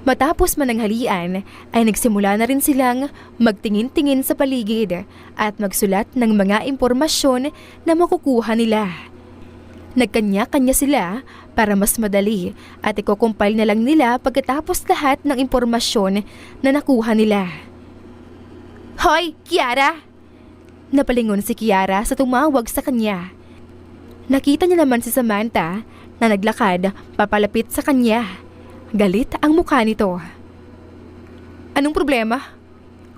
Matapos mananghalian ay nagsimula na rin silang magtingin-tingin sa paligid at magsulat ng mga impormasyon na makukuha nila. Nagkanya-kanya sila para mas madali at iko-compile na lang nila pagkatapos lahat ng impormasyon na nakuha nila. Hoy, Kiara! Napalingon si Kiara sa tumawag sa kanya. Nakita niya naman si Samantha na naglakad papalapit sa kanya. Galit ang mukha nito. Anong problema?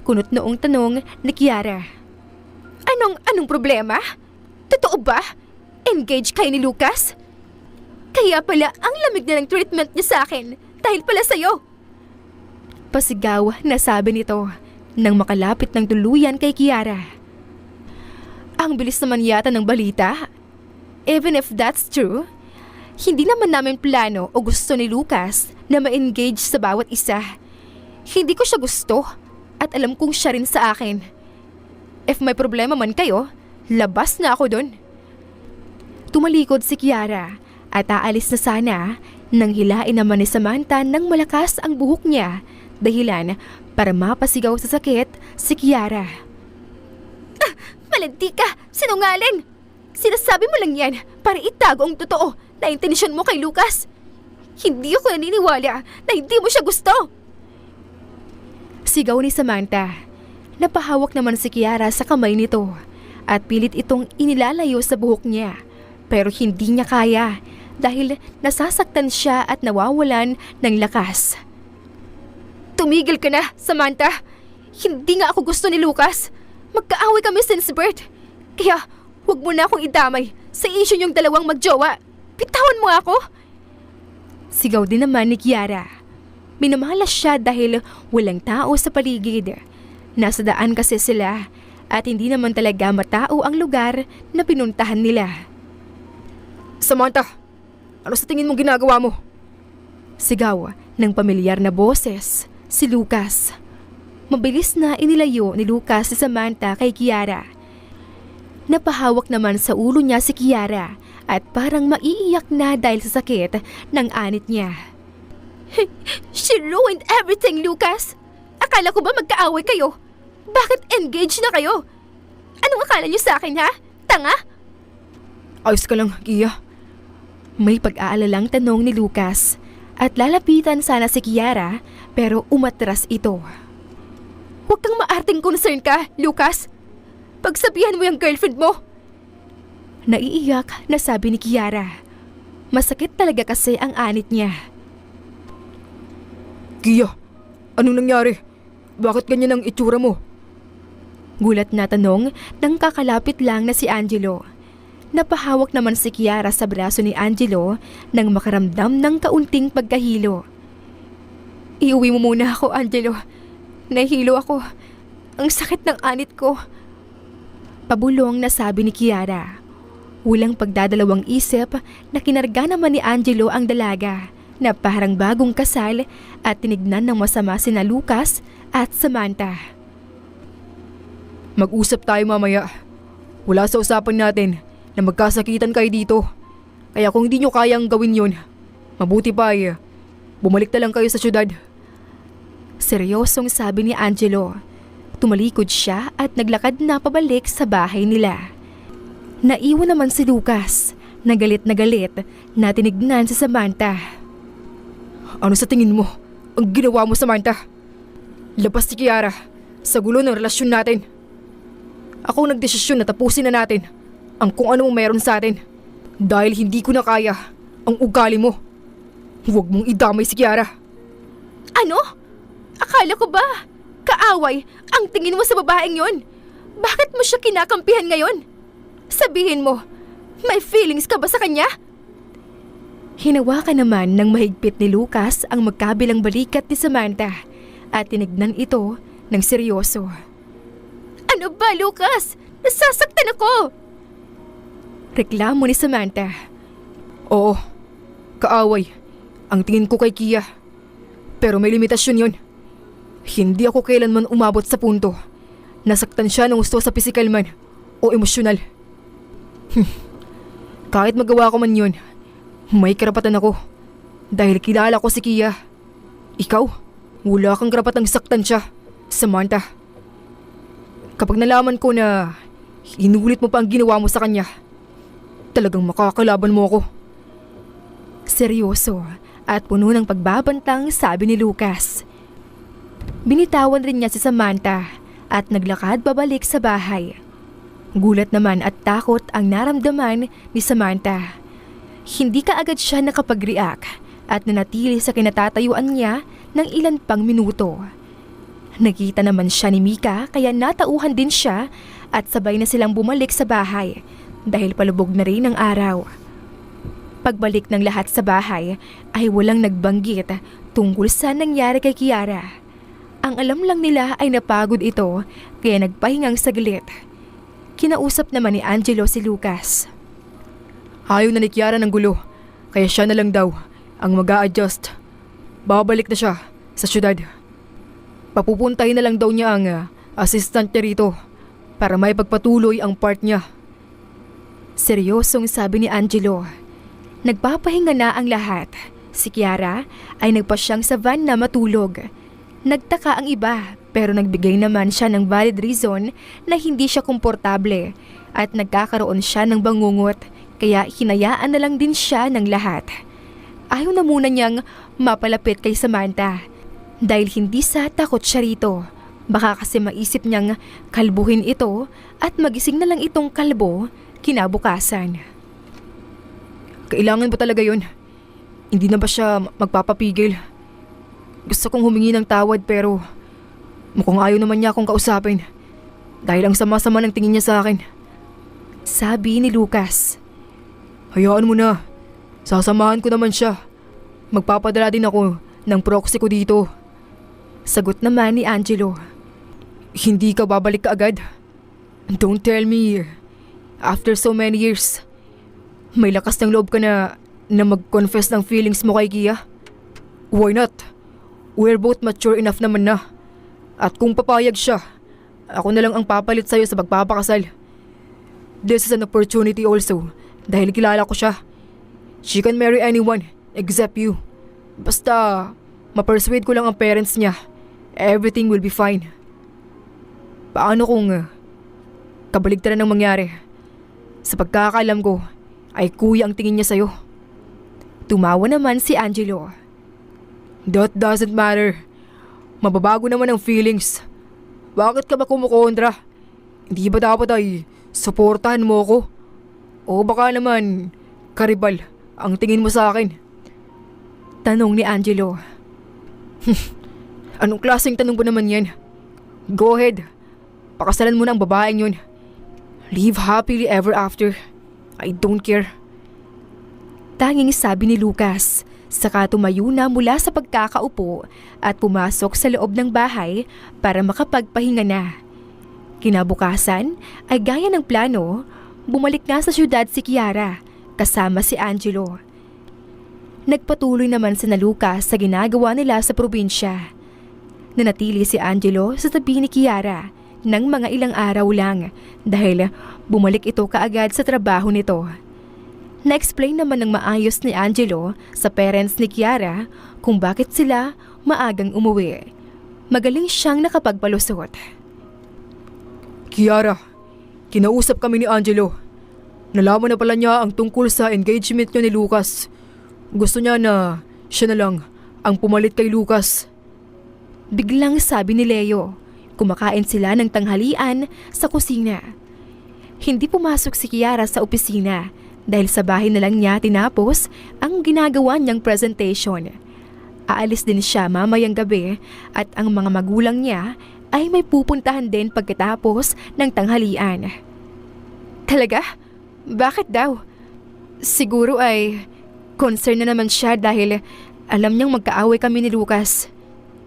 Kunot noong tanong ni Kiara. Anong problema? Totoo ba? Engaged kayo ni Lucas? Kaya pala ang lamig na ng treatment niya sa akin dahil pala sa'yo. Pasigaw na sabi nito nang makalapit ng tuluyan kay Kiara. Ang bilis naman yata ng balita. Even if that's true, hindi naman namin plano o gusto ni Lucas na ma-engage sa bawat isa. Hindi ko siya gusto at alam kong siya rin sa akin. If may problema man kayo, labas na ako dun. Tumalikod si Kiara at aalis na sana nang hilain naman ni Samantha ng malakas ang buhok niya dahilan para mapasigaw sa sakit si Kiara. Malandi ka! Sinungaling! Sinasabi mo lang yan para itago ang totoo na intensyon mo kay Lucas. Hindi ako naniniwala na hindi mo siya gusto. Sigaw ni Samantha. Napahawak naman si Kiara sa kamay nito at pilit itong inilalayo sa buhok niya. pero hindi niya kaya dahil nasasaktan siya at nawawalan ng lakas. Tumigil ka na, Samantha! Hindi nga ako gusto ni Lucas. Magkaaway kami since birth. Kaya huwag mo na akong idamay sa issue niyong dalawang magjowa. Bitawan mo ako! Sigaw din naman ni Kiara. Minamalas siya dahil walang tao sa paligid. Nasa daan kasi sila at hindi naman talaga matao ang lugar na pinuntahan nila. Samantha, ano sa tingin mong ginagawa mo? Sigaw ng pamilyar na boses si Lucas. Mabilis na inilayo ni Lucas si Samantha kay Kiara. Napahawak naman sa ulo niya si Kiara at parang maiiyak na dahil sa sakit ng anit niya. She ruined everything, Lucas! Akala ko ba magkaaway kayo? Bakit engaged na kayo? Anong akala niyo sa akin, ha? Tanga? Ayos ka lang, Kia. May pag-aalalang tanong ni Lucas at lalapitan sana si Kiara pero umatras ito. Huwag kang maarting concern ka, Lucas. Pagsabihan mo yung girlfriend mo. Naiiyak na sabi ni Kiara. Masakit talaga kasi ang anit niya. Kia, anong nangyari? Bakit ganyan ang itsura mo? Gulat na tanong ng kakalapit lang na si Angelo. Napahawak naman si Kiara sa braso ni Angelo nang makaramdam ng kaunting pagkahilo. Iuwi mo muna ako, Angelo. Nahihilo ako. Ang sakit ng anit ko. Pabulong na sabi ni Kiara. Walang pagdadalawang isip na kinarga naman ni Angelo ang dalaga na parang bagong kasal at tinignan ng masama sina Lucas at Samantha. Mag-usap tayo mamaya. Wala sa usapan natin na magkasakitan kayo dito. Kaya kung hindi nyo kayang gawin yun, mabuti pa ay bumalik na lang kayo sa syudad. Seryosong sabi ni Angelo. Tumalikod siya at naglakad na pabalik sa bahay nila. Naiwan naman si Lucas na galit na tinignan si Samantha. Ano sa tingin mo ang ginawa mo, Samantha? Labas si Kiara sa gulo ng relasyon natin. Ako nagdesisyon na tapusin na natin ang kung anong meron sa atin dahil hindi ko na kaya ang ugali mo. Huwag mong idamay si Kiara. Ano? Akala ko ba kaaway ang tingin mo sa babaeng yon? Bakit mo siya kinakampihan ngayon? Sabihin mo, may feelings ka ba sa kanya? Hinawakan naman ng mahigpit ni Lucas ang magkabilang balikat ni Samantha at tinignan ito ng seryoso. Ano ba, Lucas? Nasasaktan ako! Reklamo ni Samantha. Oo, kaaway ang tingin ko kay Kia. Pero may limitasyon yon. Hindi ako kailanman umabot sa punto nasaktan siya ng gusto sa pisikal man o emosyonal. Kahit magawa ko man yun, may karapatan ako dahil kilala ko si Kia. Ikaw, wala kang karapatang saktan siya, Samantha. Kapag nalaman ko na inulit mo pa ang ginawa mo sa kanya, talagang makakalaban mo ako. Seryoso at puno ng pagbabantang sabi ni Lucas. Binitawan rin niya si Samantha at naglakad pabalik sa bahay. Gulat naman at takot ang naramdaman ni Samantha. Hindi kaagad siya nakapag-react at nanatili sa kinatatayuan niya ng ilan pang minuto. Nakita naman siya ni Mika kaya natauhan din siya at sabay na silang bumalik sa bahay dahil palubog na rin ang araw. Pagbalik ng lahat sa bahay ay walang nagbanggit tungkol sa nangyari kay Kiara. Ang alam lang nila ay napagod ito kaya nagpahingang saglit. Kinausap naman ni Angelo si Lucas. Ayaw na ni Kiara ng gulo, kaya siya na lang daw ang mag-a-adjust. Babalik na siya sa syudad. Papupuntahin na lang daw niya ang assistant niya rito para may pagpatuloy ang part niya. Seryosong sabi ni Angelo. Nagpapahinga na ang lahat. Si Kiara ay nagpasyang sa van na matulog. Nagtaka ang iba pero nagbigay naman siya ng valid reason na hindi siya komportable at nagkakaroon siya ng bangungot kaya hinayaan na lang din siya ng lahat. Ayaw na muna niyang mapalapit kay Samantha dahil hindi sa takot siya rito. Baka kasi maisip niyang kalbuhin ito at magising na lang itong kalbo kinabukasan. Kailangan ba talaga yun? Hindi na ba siya magpapapigil? Gusto kong humingi ng tawad pero mukhang ayaw naman niya akong kausapin. Dahil ang sama-sama ng tingin niya sa akin. Sabi ni Lucas. Hayaan mo na. Sasamahan ko naman siya. Magpapadala din ako ng proxy ko dito. Sagot naman ni Angelo. Hindi ka babalik ka agad? Don't tell me. After so many years, may lakas ng loob ka na mag-confess ng feelings mo kay Kia? Why not? We're both mature enough naman na. At kung papayag siya, ako na lang ang papalit sa'yo sa pagpapakasal. This is an opportunity also dahil kilala ko siya. She can marry anyone except you. Basta ma-persuade ko lang ang parents niya. Everything will be fine. Paano kung kabaligtaran ng mangyari? Sa pagkakaalam ko, ay kuya ang tingin niya sa'yo. Tumawa naman si Angelo. That doesn't matter. Mababago naman ang feelings. Bakit ka ba kumukontra? Hindi ba dapat ay suportahan mo ko? O baka naman, karibal ang tingin mo sa akin? Tanong ni Angelo. Anong klaseng tanong ba naman yan? Go ahead. Pakasalan mo na ang babaeng yun. Live happily ever after. I don't care. Tanging sabi ni Lucas. Saka tumayo na mula sa pagkakaupo at pumasok sa loob ng bahay para makapagpahinga na. Kinabukasan ay gaya ng plano, bumalik nga sa syudad si Kiara kasama si Angelo. Nagpatuloy naman si Lucas sa ginagawa nila sa probinsya. Nanatili si Angelo sa tabi ni Kiara ng mga ilang araw lang dahil bumalik ito kaagad sa trabaho nito. Na-explain naman ng maayos ni Angelo sa parents ni Kiara kung bakit sila maagang umuwi. Magaling siyang nakapagpalusot. Kiara, kinausap kami ni Angelo. Nalaman na pala niya ang tungkol sa engagement niya ni Lucas. Gusto niya na siya na lang ang pumalit kay Lucas. Biglang sabi ni Leo. Kumakain sila ng tanghalian sa kusina. Hindi pumasok si Kiara sa opisina dahil sa bahay na lang niya tinapos ang ginagawa niyang presentation. Aalis din siya mamayang gabi at ang mga magulang niya ay may pupuntahan din pagkatapos ng tanghalian. Talaga? Bakit daw? Siguro ay concern na naman siya dahil alam niyang magkaaway kami ni Lucas.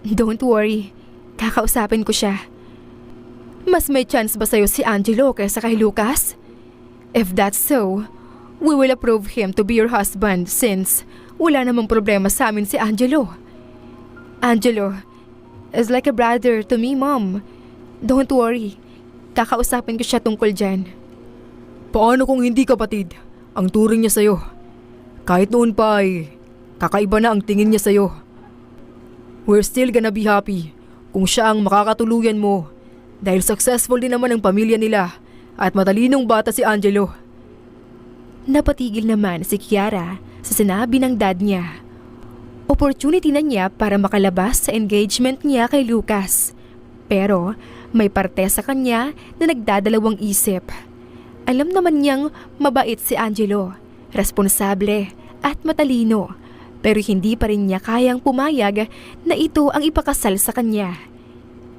Don't worry, kakausapin ko siya. Mas may chance ba sa'yo si Angelo kaysa kay Lucas? If that's so, we will approve him to be your husband since wala namang problema sa amin si Angelo. Angelo is like a brother to me, Mom. Don't worry, kakausapin ko siya tungkol dyan. Paano kung hindi kapatid ang turing niya sa'yo? Kahit noon pa ay kakaiba na ang tingin niya sa'yo. We're still gonna be happy kung siya ang makakatuluyan mo dahil successful din naman ang pamilya nila at matalinong bata si Angelo. Napatigil naman si Kiara sa sinabi ng dad niya. Opportunity na niya para makalabas sa engagement niya kay Lucas. Pero may parte sa kanya na nagdadalawang isip. Alam naman niyang mabait si Angelo, responsable at matalino. Pero hindi pa rin niya kayang pumayag na ito ang ipakasal sa kanya.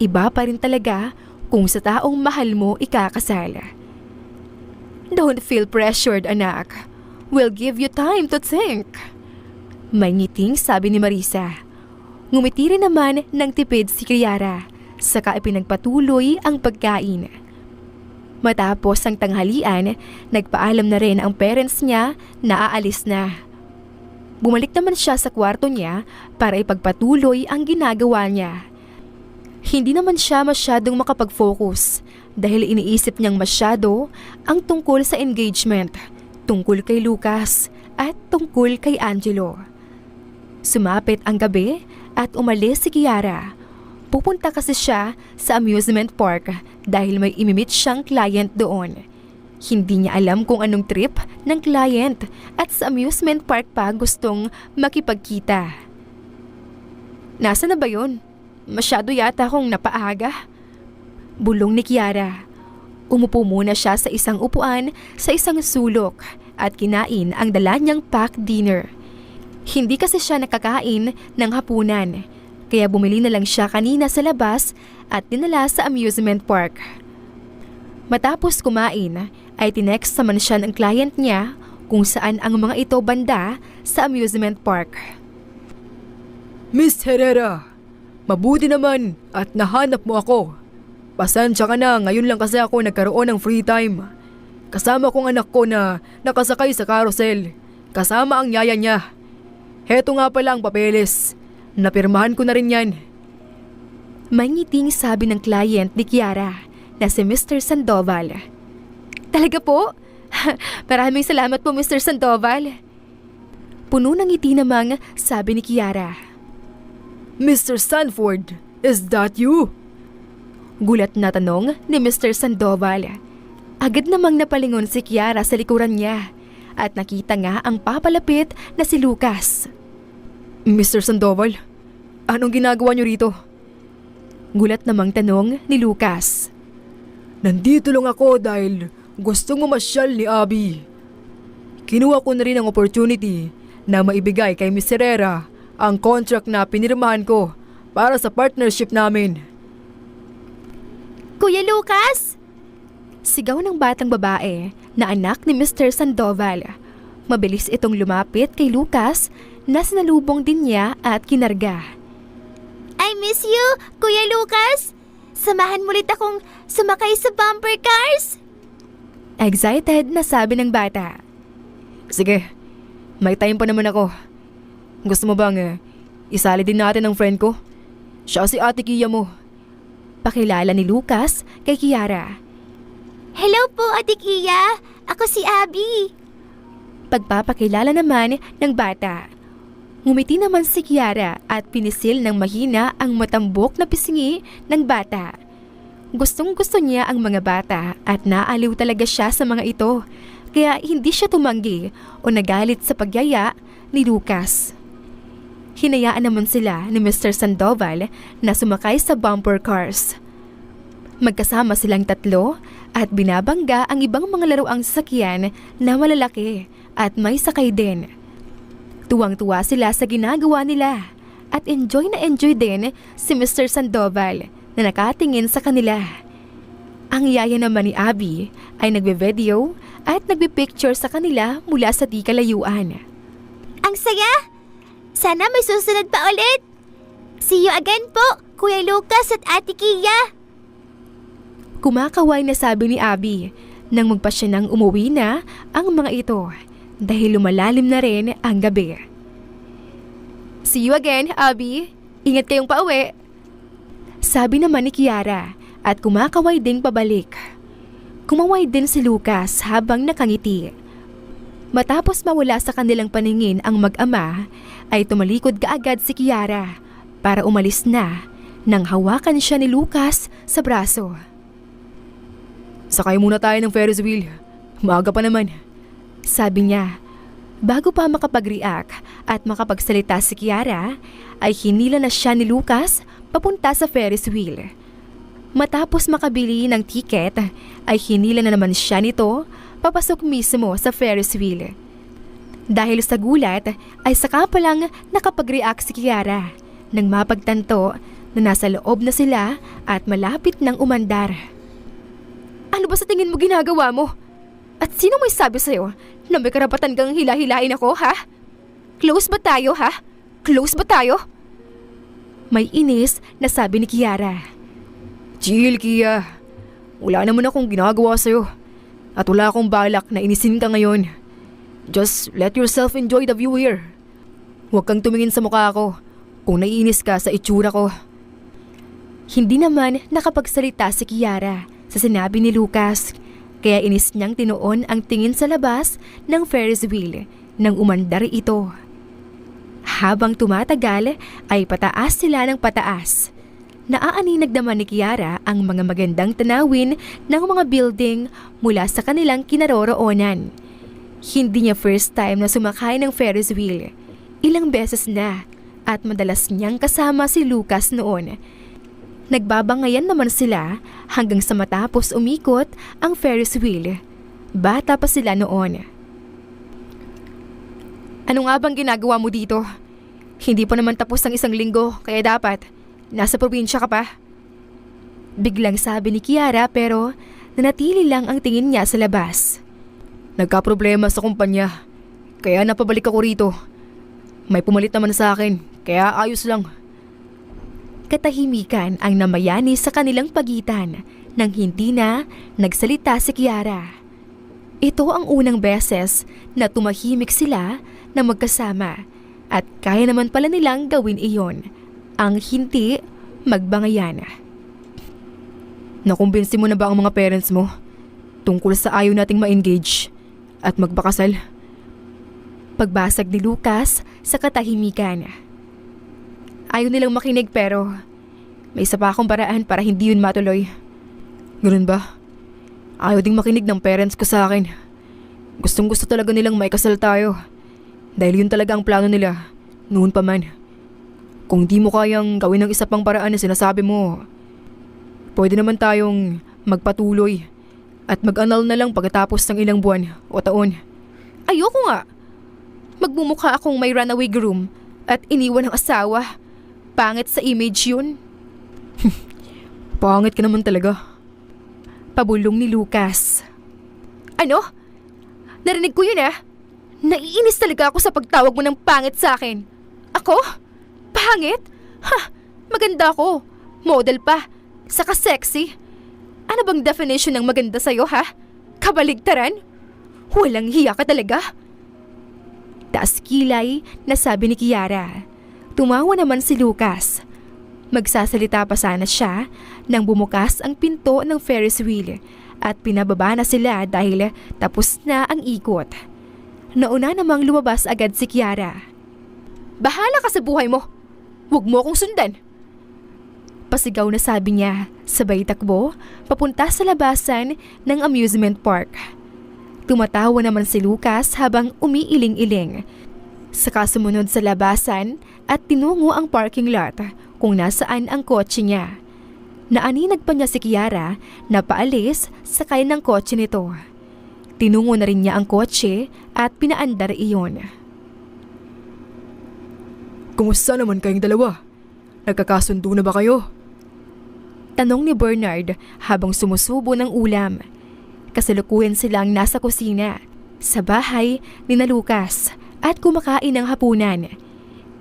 Iba pa rin talaga kung sa taong mahal mo ikakasal. Don't feel pressured, anak. We'll give you time to think. May ngiting sabi ni Marisa. Ngumiti rin naman ng tipid si Kiara, saka ipinagpatuloy ang pagkain. Matapos ang tanghalian, nagpaalam na rin ang parents niya na aalis na. Bumalik naman siya sa kwarto niya para ipagpatuloy ang ginagawa niya. Hindi naman siya masyadong makapag-focus dahil iniisip niyang masyado ang tungkol sa engagement, tungkol kay Lucas at tungkol kay Angelo. Sumapit ang gabi at umalis si Kiara. Pupunta kasi siya sa amusement park dahil may imimit siyang client doon. Hindi niya alam kung anong trip ng client at sa amusement park pa gustong makipagkita. Nasaan na ba yun? Masyado yata akong napaaga. Bulong ni Kiara. Umupo muna siya sa isang upuan sa isang sulok at kinain ang dala niyang packed dinner. Hindi kasi siya nakakain ng hapunan, kaya bumili na lang siya kanina sa labas at dinala sa amusement park. Matapos kumain ay tinext naman siya ng client niya kung saan ang mga ito banda sa amusement park. Miss Herrera, mabuti naman at nahanap mo ako. Pasensya ka na, ngayon lang kasi ako nagkaroon ng free time. Kasama kong anak ko na nakasakay sa carousel, kasama ang yaya niya. Heto nga pala ang papeles. Napirmahan ko na rin yan. May ngiting sabi ng client ni Kiara na si Mr. Sandoval. Talaga po? Maraming salamat po, Mr. Sandoval. Puno ng ngiti namang sabi ni Kiara. Mr. Sanford, is that you? Gulat na tanong ni Mr. Sandoval. Agad namang napalingon si Kiara sa likuran niya at nakita nga ang papalapit na si Lucas. Mr. Sandoval, anong ginagawa niyo rito? Gulat namang tanong ni Lucas. Nandito lang ako dahil gustong mamasyal ni Abby. Kinuha ko na rin ang opportunity na maibigay kay Miss Herrera ang contract na pinirmahan ko para sa partnership namin. Kuya Lucas! Sigaw ng batang babae na anak ni Mr. Sandoval. Mabilis itong lumapit kay Lucas na sinalubong din niya at kinarga. I miss you, Kuya Lucas! Samahan mo ulit akong sumakay sa bumper cars! Excited na sabi ng bata. Sige, may time pa naman ako. Gusto mo bang isali din natin ang friend ko? Siya si Ate Kia mo. Pakilala ni Lucas kay Kiara. Hello po, Ate Kia. Ako si Abby. Pagpapakilala naman ng bata. Ngumiti naman si Kiara at pinisil ng mahina ang matambok na pisngi ng bata. Gustong-gusto niya ang mga bata at naaliw talaga siya sa mga ito, kaya hindi siya tumanggi o nagalit sa pagyaya ni Lucas. Hinayaan naman sila ni Mr. Sandoval na sumakay sa bumper cars. Magkasama silang tatlo at binabangga ang ibang mga laruang sasakyan na malalaki at may sakay din. Tuwang-tuwa sila sa ginagawa nila at enjoy na enjoy din si Mr. Sandoval na nakatingin sa kanila. Ang yaya naman ni Abby ay nagbe-video at nagbe-picture sa kanila mula sa di kalayuan. Ang saya! Sana may susunod pa ulit! See you again po, Kuya Lucas at Ate Kia! Kumakaway na sabi ni Abby nang magpasya nang umuwi na ang mga ito dahil lumalalim na rin ang gabi. See you again, Abby. Ingat kayong pauwi. Sabi naman ni Kiara at kumakaway ding pabalik. Kumaway din si Lucas habang nakangiti. Matapos mawala sa kanilang paningin ang mag-ama, ay tumalikod kaagad si Kiara para umalis na nang hawakan siya ni Lucas sa braso. Sakay muna tayo ng Ferris wheel. Maaga pa naman. Sabi niya. Bago pa makapag-react at makapagsalita si Kiara, ay hinila na siya ni Lucas papunta sa Ferris wheel. Matapos makabili ng ticket, ay hinila na naman siya nito papasok mismo sa Ferris wheel. Dahil sa gulat, ay saka pa lang nakapag-react si Kiara nang mapagtanto na nasa loob na sila at malapit ng umandar. Ano ba sa tingin mo ginagawa mo? At sino may sabi sa'yo na may karapatan kang hila-hilain ako, ha? Close ba tayo, ha? Close ba tayo? May inis na sabi ni Kiara. Chill, Kia. Wala naman akong ginagawa sa'yo. At wala akong balak na inisin ka ngayon. Just let yourself enjoy the view here. Huwag kang tumingin sa mukha ko kung naiinis ka sa itsura ko. Hindi naman nakapagsalita si Kiara sa sinabi ni Lucas, kaya inis niyang tinuon ang tingin sa labas ng Ferris wheel nang umandar ito. Habang tumatagal ay pataas sila ng pataas. Naaaninag naman ni Kiara ang mga magandang tanawin ng mga building mula sa kanilang kinaroroonan. Hindi niya first time na sumakay ng Ferris wheel. Ilang beses na at madalas niyang kasama si Lucas noon. Nagbabangayan naman sila hanggang sa matapos umikot ang Ferris wheel. Bata pa sila noon. Ano nga bang ginagawa mo dito? Hindi pa naman tapos ang 1 linggo, kaya dapat nasa probinsya ka pa. Biglang sabi ni Kiara pero nanatili lang ang tingin niya sa labas. Nagka-problema sa kumpanya, kaya napabalik ako rito. May pumalit naman sa akin, kaya ayos lang. Katahimikan ang namayani sa kanilang pagitan nang hindi na nagsalita si Kiara. Ito ang unang beses na tumahimik sila na magkasama at kaya naman pala nilang gawin iyon, ang hindi magbangayan. Nakumbinsi mo na ba ang mga parents mo tungkol sa ayaw nating ma-engage at magpakasal? Pagbasag ni Lucas sa katahimikan. Ayaw nilang makinig pero may isa pa akong paraan para hindi yun matuloy. Ganun ba? Ayaw ding makinig ng parents ko sa akin. Gustong gusto talaga nilang maikasal tayo. Dahil yun talaga ang plano nila, noon pa man. Kung di mo kayang gawin ng isa pang paraan na sinasabi mo, pwede naman tayong magpatuloy at mag-annul na lang pagkatapos ng ilang buwan o taon. Ayoko nga. Magmumukha akong may runaway groom at iniwan ng asawa. Pangit sa image yun. Pangit ka naman talaga. Pabulong ni Lucas. Ano? Narinig ko yun ah. Naiinis talaga ako sa pagtawag mo ng pangit sa akin. Ako? Pangit? Ha, maganda ako. Model pa. Saka sexy. Ano bang definition ng maganda sa'yo ha? Kabaligtaran? Walang hiya ka talaga. Taas kilay na sabi ni Kiara. Tumawa naman si Lucas. Magsasalita pa sana siya nang bumukas ang pinto ng Ferris wheel at pinababa na sila dahil tapos na ang ikot. Nauna namang lumabas agad si Kiara. Bahala ka sa buhay mo. Huwag mo akong sundan. Pasigaw na sabi niya, sabay takbo papunta sa labasan ng amusement park. Tumatawa naman si Lucas habang umiiling-iling. Saka sumunod sa labasan at tinungo ang parking lot kung nasaan ang kotse niya. Naaninag pa niya si Kiara na paalis sakay ng kotse nito. Tinungo na rin niya ang kotse at pinaandar iyon. Kumusta naman kayong dalawa? Nagkakasundo na ba kayo? Tanong ni Bernard habang sumusubo ng ulam. Kasalukuyan silang nasa kusina, sa bahay ni na Lucas at kumakain ng hapunan.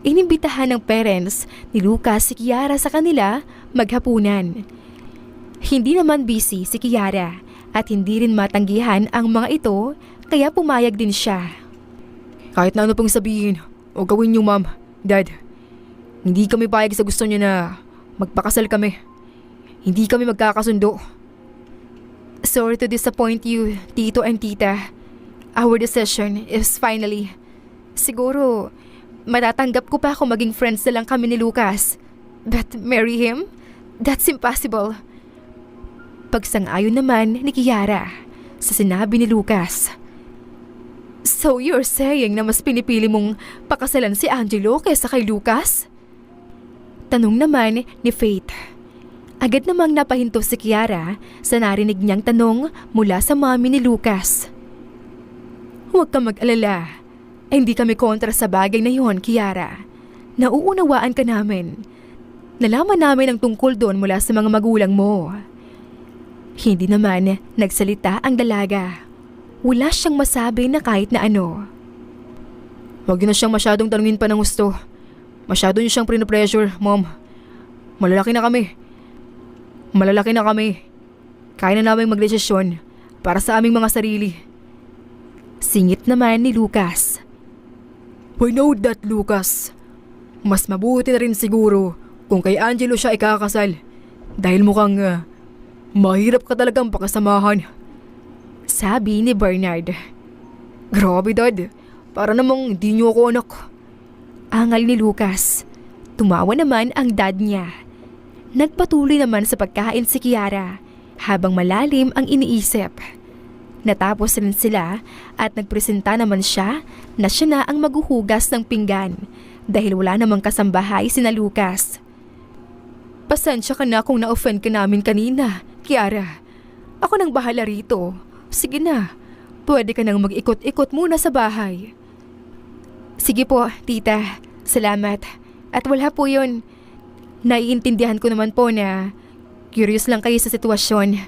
Inimbitahan ng parents ni Lucas si Kiara sa kanila maghapunan. Hindi naman busy si Kiara at hindi rin matanggihan ang mga ito kaya pumayag din siya. Kahit na ano pong sabihin o gawin niyo ma'am, dad, hindi kami payag sa gusto niyo na magpakasal kami. Hindi kami magkakasundo. Sorry to disappoint you, Tito and Tita. Our decision is finally. Siguro, matatanggap ko pa kung maging friends na lang kami ni Lucas. But marry him? That's impossible. Pagsang-ayon naman ni Kiara sa sinabi ni Lucas. So you're saying na mas pinipili mong pakasalan si Angelo kaysa kay Lucas? Tanong naman ni Faith. Agad namang napahinto si Kiara sa narinig niyang tanong mula sa mami ni Lucas. Huwag kang mag-alala. Ay, hindi kami kontra sa bagay na yon, Kiara. Nauunawaan ka namin. Nalaman namin ang tungkol doon mula sa mga magulang mo. Hindi naman nagsalita ang dalaga. Wala siyang masabi na kahit na ano. Huwag niyo na siyang masyadong tanungin pa ng gusto. Masyado niyo siyang pinopressure, mom. Malalaki na kami. Kaya na namin magdesisyon para sa aming mga sarili. Singit naman ni Lucas. We know that, Lucas. Mas mabuti na rin siguro kung kay Angelo siya ikakasal. Dahil mukhang mahirap ka talagang pakasamahan. Sabi ni Bernard. Grabe, dad. Para namang di niyo ako anak. Angal ni Lucas. Tumawa naman ang dad niya. Nagpatuloy naman sa pagkain si Kiara habang malalim ang iniisip. Natapos rin sila at nagpresenta naman siya na siya na ang maghuhugas ng pinggan dahil wala namang kasambahay sina Lucas. Pasensya ka na kung na-offend ka namin kanina, Kiara. Ako nang bahala rito. Sige na, pwede ka nang mag-ikot-ikot muna sa bahay. Sige po, tita. Salamat. At wala po yun. Naiintindihan ko naman po na curious lang kayo sa sitwasyon.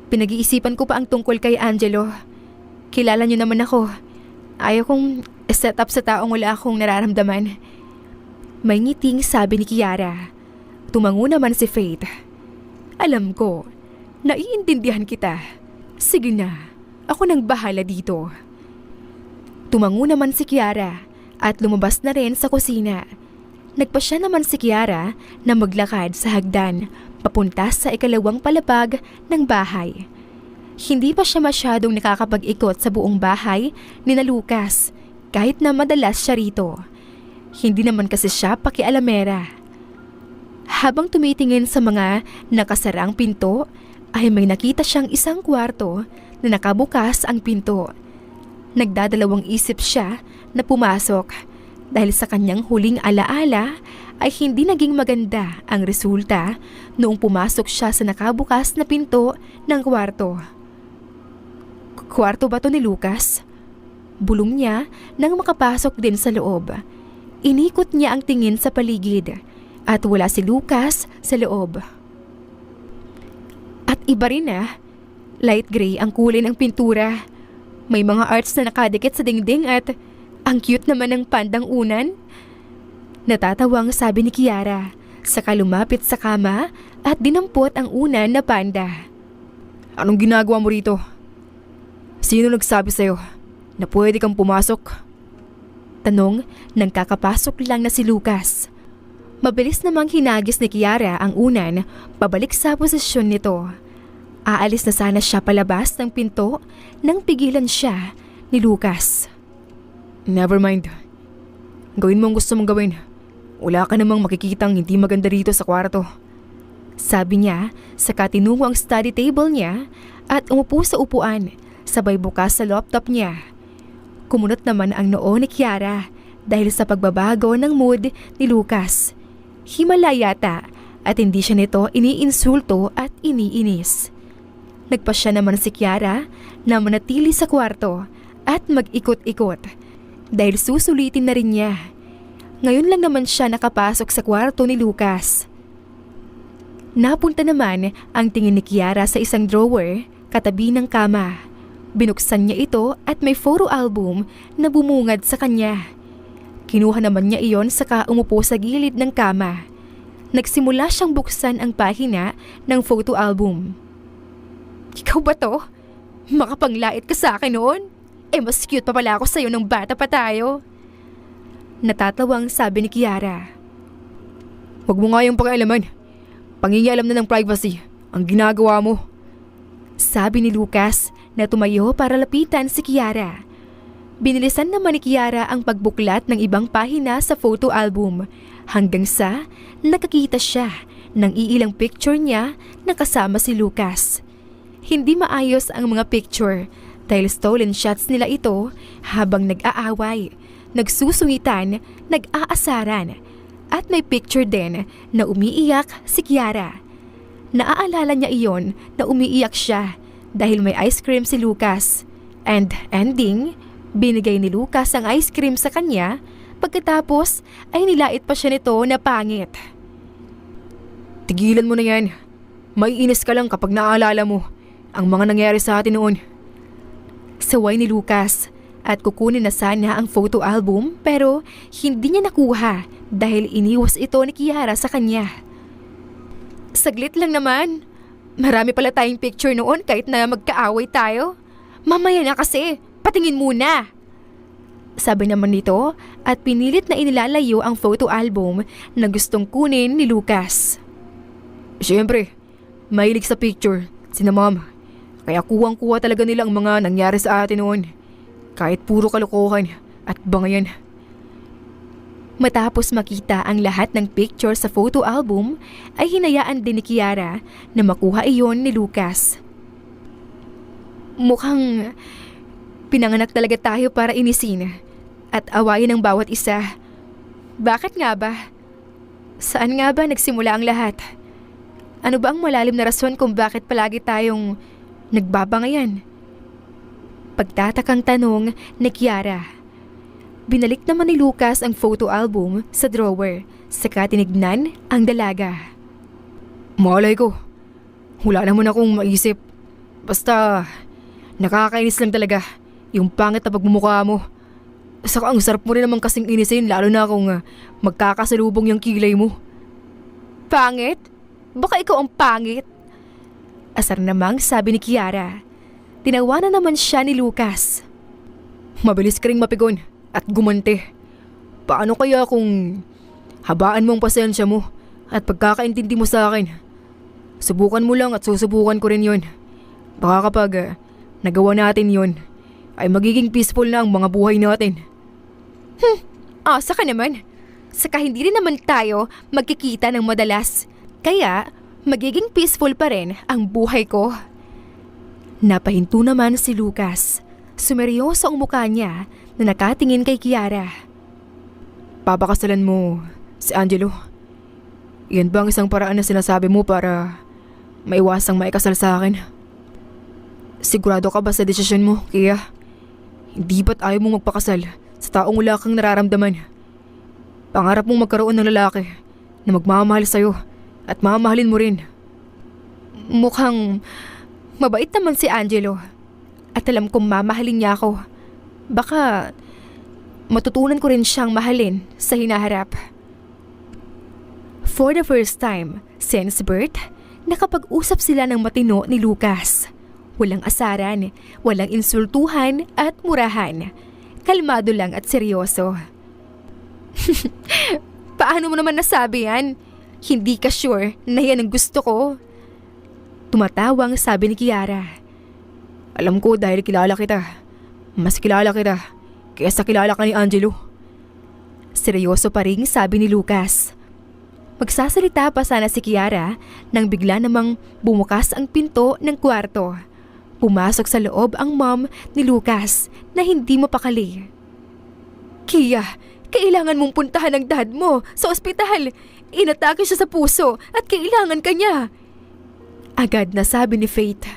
Pinag-iisipan ko pa ang tungkol kay Angelo. Kilala niyo naman ako. Ayaw kong set up sa taong wala akong nararamdaman. May ngiting sabi ni Kiara. Tumango naman si Faith. Alam ko, naiintindihan kita. Sige na, ako nang bahala dito. Tumango naman si Kiara at lumabas na rin sa kusina. Nagpasya naman si Kiara na maglakad sa hagdan papunta sa ikalawang palapag ng bahay. Hindi pa siya masyadong nakakapag-ikot sa buong bahay ni na Lucas kahit na madalas siya rito. Hindi naman kasi siya pakialamera. Habang tumitingin sa mga nakasarang pinto ay may nakita siyang isang kwarto na nakabukas ang pinto. Nagdadalawang isip siya na pumasok dahil sa kanyang huling alaala ay hindi naging maganda ang resulta noong pumasok siya sa nakabukas na pinto ng kwarto. Kwarto ba to ni Lucas? Bulong niya nang makapasok din sa loob. Inikot niya ang tingin sa paligid at wala si Lucas sa loob. At iba rin light gray ang kulay ng pintura. May mga arts na nakadikit sa dingding at ang cute naman ng pandang unan. Natatawang sabi ni Kiara, saka lumapit sa kama at dinampot ang unan na panda. Anong ginagawa mo rito? Sino nagsabi sa'yo na pwede kang pumasok? Tanong nang kakapasok lang na si Lucas. Mabilis namang hinagis ni Kiara ang unan pabalik sa posisyon nito. Aalis na sana siya palabas ng pinto nang pigilan siya ni Lucas. Never mind. Gawin mo ang gusto mong gawin. Wala ka namang makikitang hindi maganda rito sa kwarto. Sabi niya, saka tinungo ang study table niya at umupo sa upuan, sabay bukas sa laptop niya. Kumunot naman ang noo ni Kiara dahil sa pagbabago ng mood ni Lucas. Himala yata at hindi siya nito iniinsulto at iniinis. Nagpasya naman si Kiara na manatili sa kwarto at mag-ikot-ikot dahil susulitin na rin niya. Ngayon lang naman siya nakapasok sa kwarto ni Lucas. Napunta naman ang tingin ni Kiara sa isang drawer katabi ng kama. Binuksan niya ito at may photo album na bumungad sa kanya. Kinuha naman niya iyon saka umupo sa gilid ng kama. Nagsimula siyang buksan ang pahina ng photo album. Ikaw ba to? Makapanglait ka sa akin noon? Mas cute pa pala ako sa'yo nung bata pa tayo. Natatawang sabi ni Kiara. Huwag mo nga yung pakialaman. Pangingialam na ng privacy ang ginagawa mo. Sabi ni Lucas na tumayo para lapitan si Kiara. Binilisan naman ni Kiara ang pagbuklat ng ibang pahina sa photo album hanggang sa nakakita siya ng iilang picture niya na kasama si Lucas. Hindi maayos ang mga picture dahil stolen shots nila ito habang nag-aaway, nagsusungitan, nag-aasaran at may picture din na umiiyak si Kiara. Naaalala niya iyon na umiiyak siya dahil may ice cream si Lucas. And ending, binigay ni Lucas ang ice cream sa kanya pagkatapos ay nilait pa siya nito na pangit. Tigilan mo na yan. Maiinis ka lang kapag naaalala mo ang mga nangyari sa atin noon. Saway ni Lucas at kukunin na sana ang photo album pero hindi niya nakuha dahil iniwas ito ni Kiara sa kanya. Saglit lang naman. Marami pala tayong picture noon kahit na magkaaway tayo. Mamaya na kasi, patingin muna. Sabi naman nito at pinilit na inilalayo ang photo album na gustong kunin ni Lucas. Siyempre, mahilig sa picture, sina mom. Kaya kuwang-kuwa talaga nila ang mga nangyari sa atin noon. Kahit puro kalokohan at bangayan. Matapos makita ang lahat ng picture sa photo album, ay hinayaan din ni Kiara na makuha iyon ni Lucas. Mukhang pinanganak talaga tayo para inisin at awayin ang bawat isa. Bakit nga ba? Saan nga ba nagsimula ang lahat? Ano ba ang malalim na rason kung bakit palagi tayong nagbabangayan? Pagtatakang tanong ni Kiara. Binalik naman ni Lucas ang photo album sa drawer, saka tinignan ang dalaga. Malay ko. Wala naman akong maisip. Basta, nakakainis lang talaga yung pangit na pagmumukha mo. Saka ang sarap mo rin naman kasing inisin lalo na kung magkakasalubong yung kilay mo. Pangit? Baka ikaw ang pangit. Asar namang sabi ni Kiara. Tinawanan naman siya ni Lucas. Mabilis ka ring mapigon at gumante. Paano kaya kung habaan mo ang pasensya mo at pagkakaintindi mo sa akin? Subukan mo lang at susubukan ko rin yon. Baka kapag nagawa natin yon, ay magiging peaceful na ang mga buhay natin. Asa ka naman. Saka hindi rin naman tayo magkikita ng madalas. Kaya magiging peaceful pa rin ang buhay ko. Napahinto naman si Lucas. Sumeryoso ang mukha niya na nakatingin kay Kiara. Papakasalan mo si Angelo. Yan ba ang isang paraan na sinasabi mo para maiwasang maikasal sa akin? Sigurado ka ba sa desisyon mo, Kia? Hindi ba't ayaw mong magpakasal sa taong wala kang nararamdaman? Pangarap mong magkaroon ng lalaki na magmamahal sa'yo at mamahalin mo rin. Mukhang mabait naman si Angelo. At alam kong mamahalin niya ako. Baka matutunan ko rin siyang mahalin sa hinaharap. For the first time since birth, nakapag-usap sila ng matino ni Lucas. Walang asaran, walang insultuhan at murahan. Kalmado lang at seryoso. Paano mo naman nasabi yan? Hindi ka sure na yan ang gusto ko? Tumatawang sabi ni Kiara. Alam ko dahil kilala kita. Mas kilala kita kaysa kilala ka ni Angelo. Seryoso pa rin sabi ni Lucas. Magsasalita pa sana si Kiara nang bigla namang bumukas ang pinto ng kwarto. Pumasok sa loob ang mom ni Lucas na hindi mapakali. Kia, kailangan mong puntahan ang dad mo sa ospital. Inatake siya sa puso at kailangan ka niya. Agad na sabi ni Faith.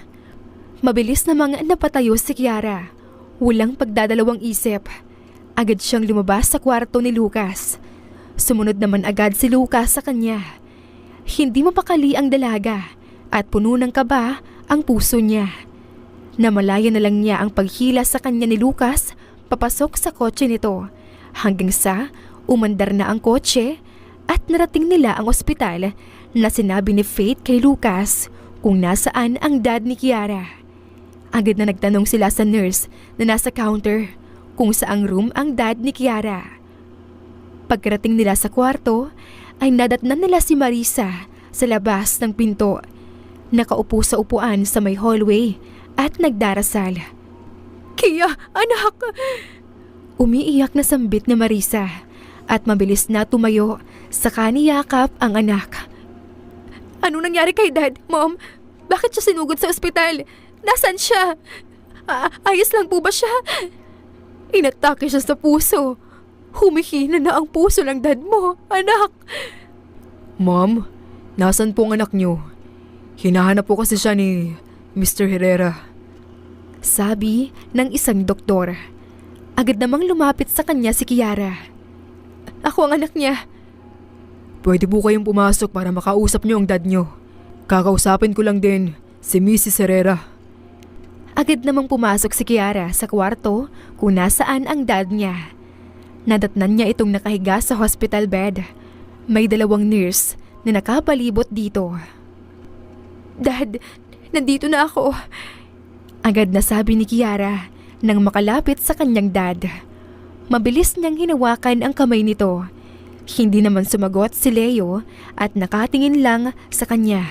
Mabilis namang napatayo si Kiara. Walang pagdadalawang isip. Agad siyang lumabas sa kwarto ni Lucas. Sumunod naman agad si Lucas sa kanya. Hindi mapakali ang dalaga at puno ng kaba ang puso niya. Namalaya na lang niya ang paghila sa kanya ni Lucas papasok sa kotse nito hanggang sa umandar na ang kotse at narating nila ang ospital na sinabi ni Faith kay Lucas kung nasaan ang dad ni Kiara. Agad na nagtanong sila sa nurse na nasa counter kung saang room ang dad ni Kiara. Pagkarating nila sa kwarto ay nadatnan nila si Marisa sa labas ng pinto. Nakaupo sa upuan sa may hallway at nagdarasal. Kia, anak! Umiiyak na sambit ni Marisa at mabilis na tumayo saka niyakap ang anak. Ano nangyari kay dad, mom? Bakit siya sinugod sa ospital? Nasaan siya? Ayos lang po ba siya? Inatake siya sa puso. Humihina na ang puso ng dad mo, anak. Mom, nasan po ang anak niyo? Hinahanap po kasi siya ni Mr. Herrera. Sabi ng isang doktor. Agad namang lumapit sa kanya si Kiara. Ako ang anak niya. Pwede po kayong pumasok para makausap niyo ang dad niyo. Kakausapin ko lang din si Mrs. Herrera. Agad namang pumasok si Kiara sa kwarto kung nasaan ang dad niya. Nadatnan niya itong nakahiga sa hospital bed. May 2 nurse na nakapalibot dito. Dad, nandito na ako. Agad na sabi ni Kiara nang makalapit sa kanyang dad. Mabilis niyang hinawakan ang kamay nito. Hindi naman sumagot si Leo at nakatingin lang sa kanya.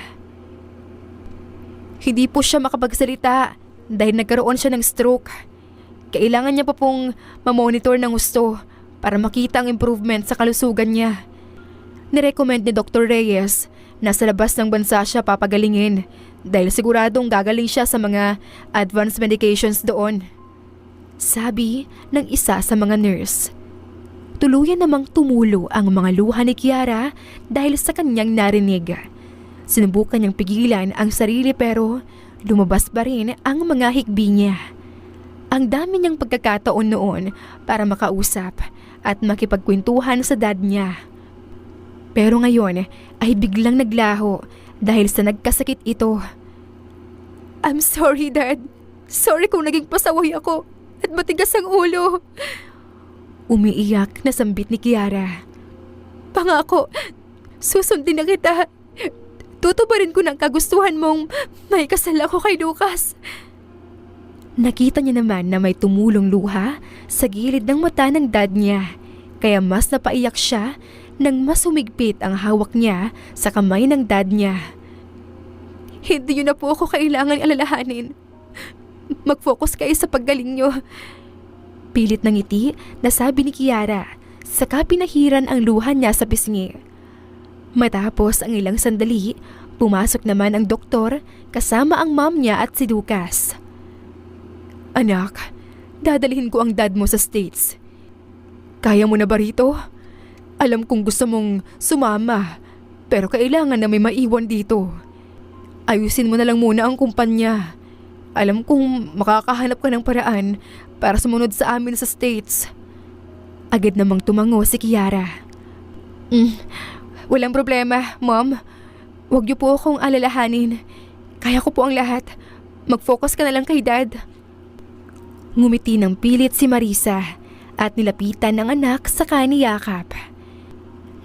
Hindi po siya makapagsalita dahil nagkaroon siya ng stroke. Kailangan niya pa pong mamonitor ng gusto para makita ang improvement sa kalusugan niya. Nirecommend ni Dr. Reyes na sa labas ng bansa siya papagalingin dahil siguradong gagaling siya sa mga advanced medications doon. Sabi ng isa sa mga nurse. Tuluyan namang tumulo ang mga luha ni Kiara dahil sa kanyang narinig. Sinubukan niyang pigilan ang sarili pero lumabas pa rin ang mga hikbi niya. Ang dami niyang pagkakataon noon para makausap at makipagkwentuhan sa dad niya. Pero ngayon ay biglang naglaho dahil sa nagkasakit ito. I'm sorry, Dad. Sorry kung naging pasaway ako at matigas ang ulo. Umiiyak na sambit ni Kiara. Pangako, susundin na kita. Tutubarin ko ng kagustuhan mong may kasal ako kay Lucas. Nakita niya naman na may tumulong luha sa gilid ng mata ng dad niya, kaya mas napaiyak siya nang mas humigpit ang hawak niya sa kamay ng dad niya. Hindi niyo na po ako kailangan alalahanin. Mag-focus kayo sa paggaling niyo. Pilit ng ngiti na sabi ni Kiara, saka pinahiran ang luha niya sa pisngi. Matapos ang ilang sandali, pumasok naman ang doktor kasama ang mom niya at si Lucas. Anak, dadalhin ko ang dad mo sa States. Kaya mo na ba rito? Alam kong gusto mong sumama, pero kailangan na may maiwan dito. Ayusin mo na lang muna ang kumpanya. Alam kong makakahanap ka ng paraan para sumunod sa amin sa States. Agad namang tumango si Kiara. Walang problema, Mom. Huwag niyo po akong alalahanin. Kaya ko po ang lahat. Mag-focus ka na lang kay Dad. Ngumiti ng pilit si Marisa at nilapitan ng anak sa kaniyakap.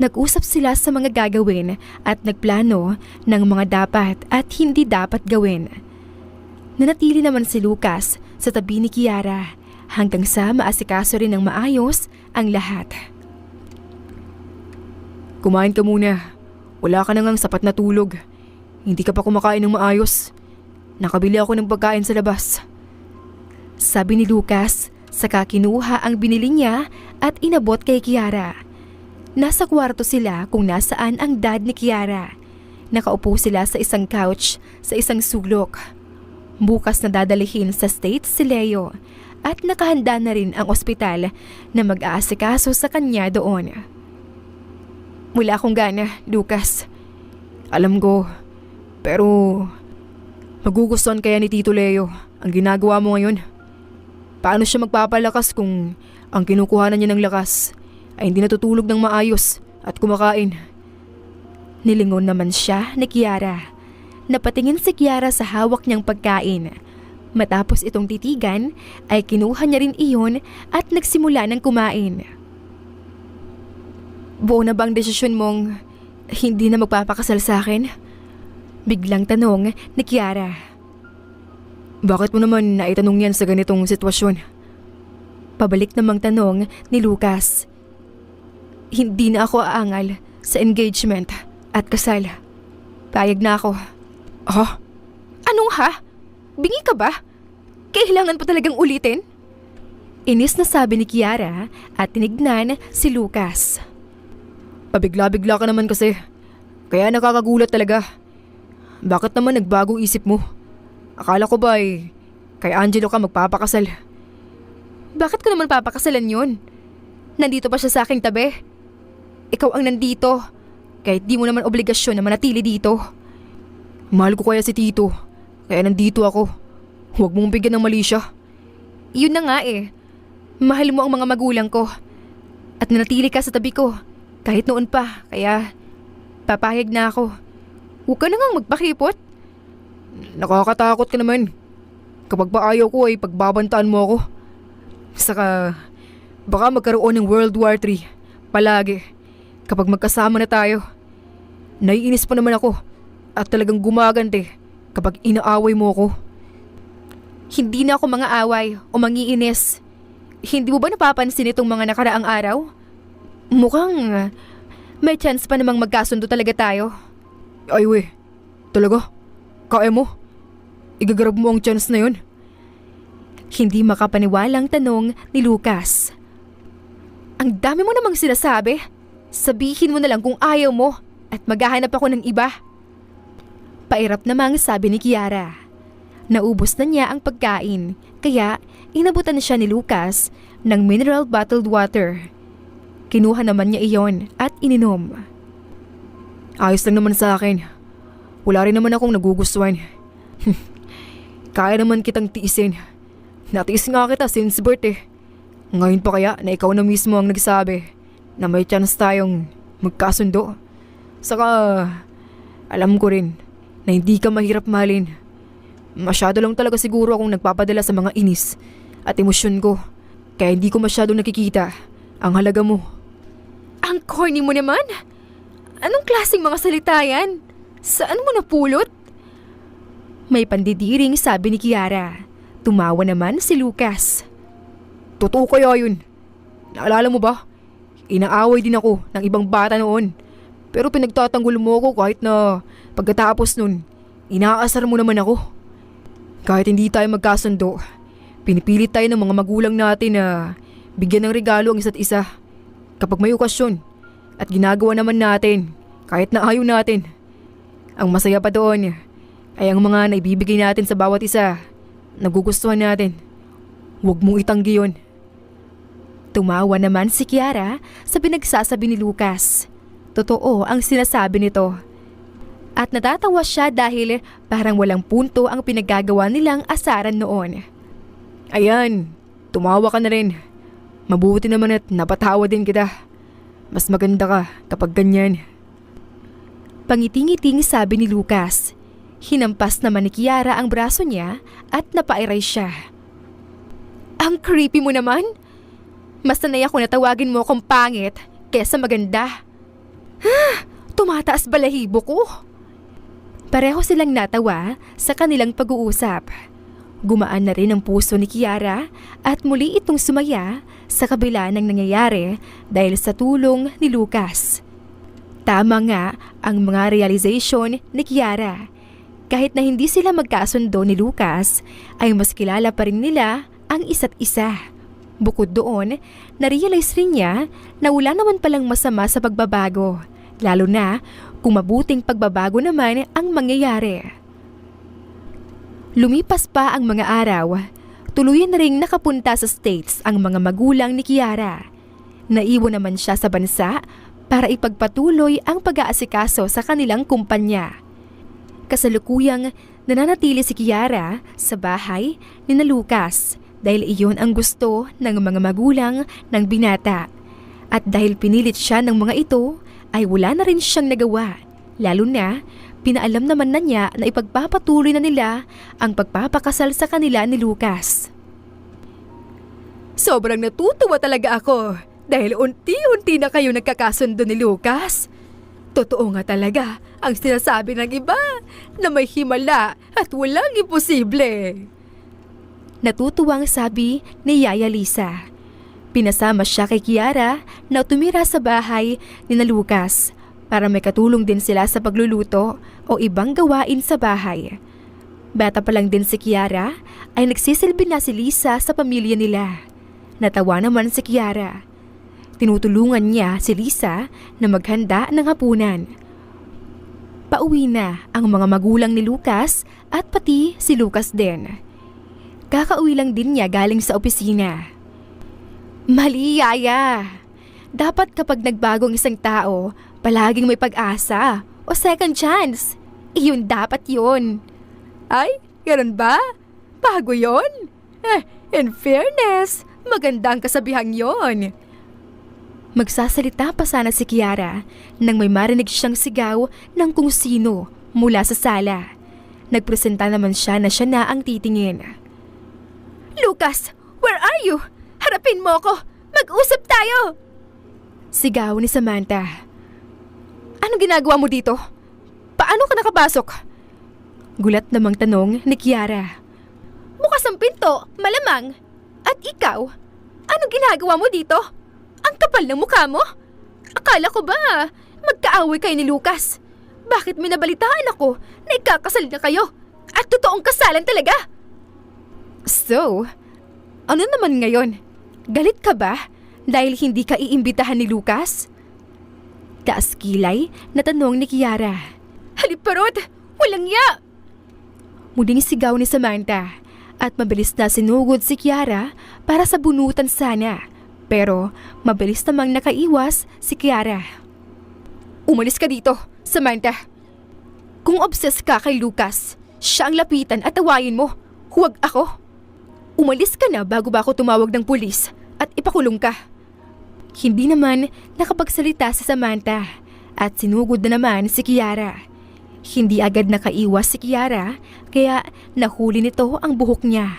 Nag-usap sila sa mga gagawin at nagplano ng mga dapat at hindi dapat gawin. Nanatili naman si Lucas sa tabi ni Kiara hanggang sa maasikaso rin ng maayos ang lahat. Kumain ka muna. Wala ka na ngang sapat na tulog. Hindi ka pa kumakain ng maayos. Nakabili ako ng pagkain sa labas. Sabi ni Lucas, saka kinuha ang binili niya at inabot kay Kiara. Nasa kwarto sila kung nasaan ang dad ni Kiara. Nakaupo sila sa isang couch sa isang sulok. Bukas na dadalihin sa States si Leo at nakahanda na rin ang ospital na mag-aasikaso sa kanya doon. Wala akong gana, Lucas. Alam ko, pero magugustuhan kaya ni Tito Leo ang ginagawa mo ngayon? Paano siya magpapalakas kung ang kinukuhanan niya ng lakas ay hindi natutulog ng maayos at kumakain? Nilingon naman siya ni Kiara. Napatingin si Kiara sa hawak niyang pagkain. Matapos itong titigan ay kinuha niya rin iyon at nagsimula ng kumain. Buo na ba ang desisyon mong hindi na magpapakasal sa akin? Biglang tanong ni Kiara. Bakit mo naman naitanong yan sa ganitong sitwasyon? Pabalik namang tanong ni Lucas. Hindi na ako aangal sa engagement at kasal. Payag na ako. Ha? Anong ha? Bingi ka ba? Kailangan pa talagang ulitin? Inis na sabi ni Kiara at tinignan si Lucas. Pabigla-bigla ka naman kasi. Kaya nakakagulat talaga. Bakit naman nagbagong isip mo? Akala ko ba kay Angelo ka magpapakasal? Bakit ko naman papakasalan yun? Nandito pa siya sa aking tabi. Ikaw ang nandito. Kahit di mo naman obligasyon na manatili dito. Mahal ko kaya si Tito. Kaya nandito ako. Huwag mong bigyan ng mali siya. Yun na nga eh. Mahal mo ang mga magulang ko. At nanatili ka sa tabi ko. Kahit noon pa. Kaya papayag na ako. Huwag ka na ngang magpakipot. Nakakatakot ka naman. Kapag ba ayaw ko ay pagbabantaan mo ako. Saka baka magkaroon ng World War III. Palagi. Kapag magkasama na tayo. Naiinis pa naman ako. At talagang gumaganti kapag inaaway mo ako. Hindi na ako mga away o mangiinis. Hindi mo ba napapansin itong mga nakaraang araw? Mukhang may chance pa namang magkasundo talaga tayo. Ay we, talaga? Kaya mo? Igagarab mo ang chance na yun? Hindi makapaniwalang tanong ni Lucas. Ang dami mo namang sinasabi. Sabihin mo na lang kung ayaw mo at maghahanap ako ng iba. Pairap namang sabi ni Kiara. Naubos na niya ang pagkain kaya inabutan siya ni Lucas ng mineral bottled water. Kinuha naman niya iyon at ininom. Ayos lang naman sa akin. Wala rin naman akong nagugustuhan. Kaya naman kitang tiisin. Natiis nga kita since birth eh. Ngayon pa kaya na ikaw na mismo ang nagsabi na may chance tayong magkasundo. Saka, alam ko rin na hindi ka mahirap mahalin. Masyado lang talaga siguro akong nagpapadala sa mga inis at emosyon ko. Kaya hindi ko masyadong nakikita ang halaga mo. Ang corny mo naman! Anong klaseng mga salita yan? Saan mo napulot? May pandidiring sabi ni Kiara. Tumawa naman si Lucas. Totoo kaya yun? Naalala mo ba? Inaaway din ako ng ibang bata noon. Pero pinagtatanggol mo ako kahit na pagkatapos nun, inaasar mo naman ako. Kahit hindi tayo magkasundo, pinipilit tayo ng mga magulang natin na bigyan ng regalo ang isa't isa kapag may okasyon at ginagawa naman natin kahit na ayaw natin. Ang masaya pa doon ay ang mga naibibigay natin sa bawat isa. Nagugustuhan natin. Huwag mong itanggi yun. Tumawa naman si Kiara sa pinagsasabi ni Lucas. Totoo ang sinasabi nito. At natatawa siya dahil parang walang punto ang pinaggagawa nilang asaran noon. Ayan, tumawa ka na rin. Mabuti naman at napatawa din kita. Mas maganda ka kapag ganyan. Pangiting-iting sabi ni Lucas. Hinampas naman ni Kiara ang braso niya at napairay siya. Ang creepy mo naman. Mas sanay ako na tawagin mo akong pangit kesa maganda. Tumataas balahibo ko. Pareho silang natawa sa kanilang pag-uusap. Gumaan na rin ang puso ni Kiara at muli itong sumaya sa kabila ng nangyayari dahil sa tulong ni Lucas. Tama nga ang mga realization ni Kiara. Kahit na hindi sila magkasundo ni Lucas, ay mas kilala pa rin nila ang isa't isa. Bukod doon, na-realize rin niya na wala naman palang masama sa pagbabago, lalo na kung mabuting pagbabago naman ang mangyayari. Lumipas pa ang mga araw, tuluyan na ring nakapunta sa States ang mga magulang ni Kiara. Naiwan naman siya sa bansa para ipagpatuloy ang pag-aasikaso sa kanilang kumpanya. Kasalukuyang nananatili si Kiara sa bahay ni na Lucas dahil iyon ang gusto ng mga magulang ng binata. At dahil pinilit siya ng mga ito, ay wala na rin siyang nagawa. Lalo na, pinaalam naman na niya na ipagpapatuloy na nila ang pagpapakasal sa kanila ni Lucas. Sobrang natutuwa talaga ako dahil unti-unti na kayo nagkakasundo ni Lucas. Totoo nga talaga ang sinasabi ng iba na may himala at walang imposible. Natutuwang sabi ni Yaya Lisa. Pinasama siya kay Kiara na tumira sa bahay ni na Lucas para may katulong din sila sa pagluluto o ibang gawain sa bahay. Bata pa lang din si Kiara ay nagsisilbi na si Lisa sa pamilya nila. Natawa naman si Kiara. Tinutulungan niya si Lisa na maghanda ng hapunan. Pauwi na ang mga magulang ni Lucas at pati si Lucas din. Kakauwi lang din niya galing sa opisina. Mali, Yaya. Dapat kapag nagbagong isang tao, palaging may pag-asa o second chance. Iyon dapat yun. Ay, ganun ba? Bago yun? In fairness, maganda ang kasabihang yon. Magsasalita pa sana si Kiara nang may marinig siyang sigaw ng kung sino mula sa sala. Nagpresenta naman siya na ang titingin. Lucas, where are you? Harapin mo ako! Mag-usap tayo! Sigaw ni Samantha. Anong ginagawa mo dito? Paano ka nakapasok? Gulat namang tanong ni Kiara. Bukas ang pinto, malamang. At ikaw, anong ginagawa mo dito? Ang kapal ng mukha mo? Akala ko ba magkaaway kayo ni Lucas? Bakit may nabalitaan ako na ikakasal na kayo? At totoong kasalan talaga? So, ano naman ngayon? Galit ka ba dahil hindi ka iimbitahan ni Lucas? Taas kilay na tanong ni Kiara. Haliparot! Walang ya! Muling sigaw ni Samantha at mabilis na sinugod si Kiara para sa bunutan sana. Pero mabilis namang nakaiwas si Kiara. Umalis ka dito, Samantha. Kung obsessed ka kay Lucas, siya ang lapitan at tawayin mo. Huwag ako. Umalis ka na bago ba ako tumawag ng pulis at ipakulong ka. Hindi naman nakapagsalita si Samantha at sinugod na naman si Kiara. Hindi agad nakaiwas si Kiara kaya nahuli nito ang buhok niya.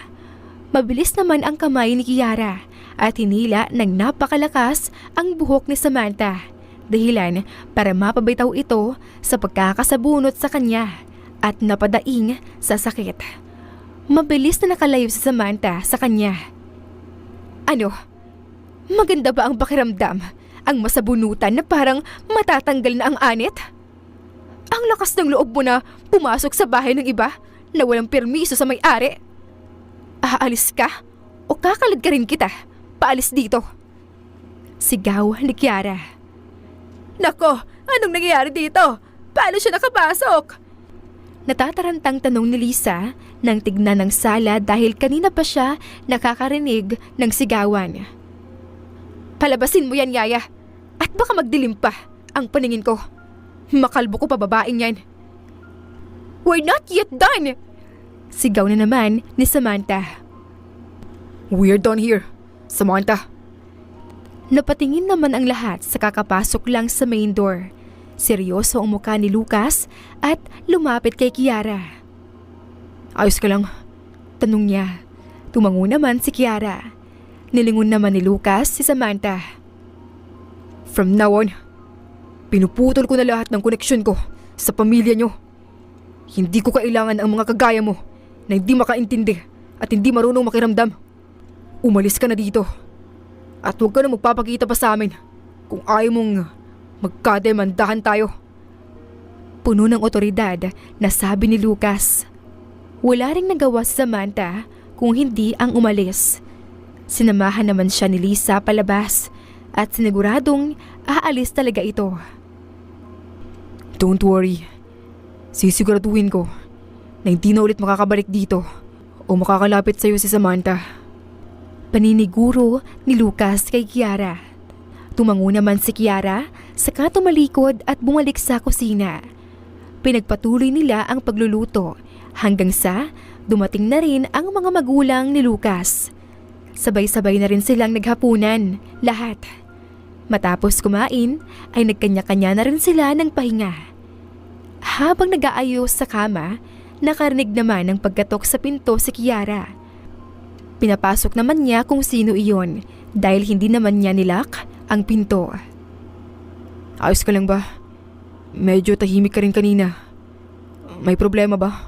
Mabilis naman ang kamay ni Kiara at hinila ng napakalakas ang buhok ni Samantha. Dahilan para mapabitaw ito sa pagkakasabunot sa kanya at napadaing sa sakit. Mabilis na nakalayo si Samantha sa kanya. Ano? Maganda ba ang pakiramdam? Ang masabunutan na parang matatanggal na ang anit? Ang lakas ng loob mo na pumasok sa bahay ng iba na walang permiso sa may-ari. Aalis ka? O kakalad ka rin kita? Paalis dito. Sigaw ni Kiara. Nako, anong nangyayari dito? Paano siya nakapasok? Natatarantang tanong ni Lisa nang tignan ng sala dahil kanina pa siya nakakarinig ng sigawan. Palabasin mo yan, Yaya. At baka magdilim pa ang paningin ko. Makalbo ko pa babaeng yan. We're not yet done! Sigaw na naman ni Samantha. We're done here, Samantha. Napatingin naman ang lahat sa kakapasok lang sa main door. Seryoso ang mukha ni Lucas at lumapit kay Kiara. Ayos ka lang? Tanong niya. Tumango naman si Kiara. Nilingon naman ni Lucas si Samantha. From now on, pinuputol ko na lahat ng koneksyon ko sa pamilya nyo. Hindi ko kailangan ang mga kagaya mo na hindi makaintindi at hindi marunong makiramdam. Umalis ka na dito. At huwag ka na magpapakita pa sa amin kung ayaw mong magkademandahan tayo. Puno ng otoridad na sabi ni Lucas. Wala ring nagawa si Samantha kung hindi ang umalis. Sinamahan naman siya ni Lisa palabas at siniguradong aalis talaga ito. Don't worry. Sisiguraduhin ko na hindi na ulit makakabalik dito o makakalapit sa'yo si Samantha. Paniniguro ni Lucas kay Kiara. Tumango naman si Kiara, saka tumalikod at bumalik sa kusina. Pinagpatuloy nila ang pagluluto hanggang sa dumating na rin ang mga magulang ni Lucas. Sabay-sabay na rin silang naghapunan, lahat. Matapos kumain ay nagkanya-kanya na rin sila ng pahinga. Habang nag-aayos sa kama, nakarinig naman ng pagkatok sa pinto si Kiara. Pinapasok naman niya kung sino iyon dahil hindi naman niya nilak ang pinto. Ayos ka lang ba? Medyo tahimik ka rin kanina. May problema ba?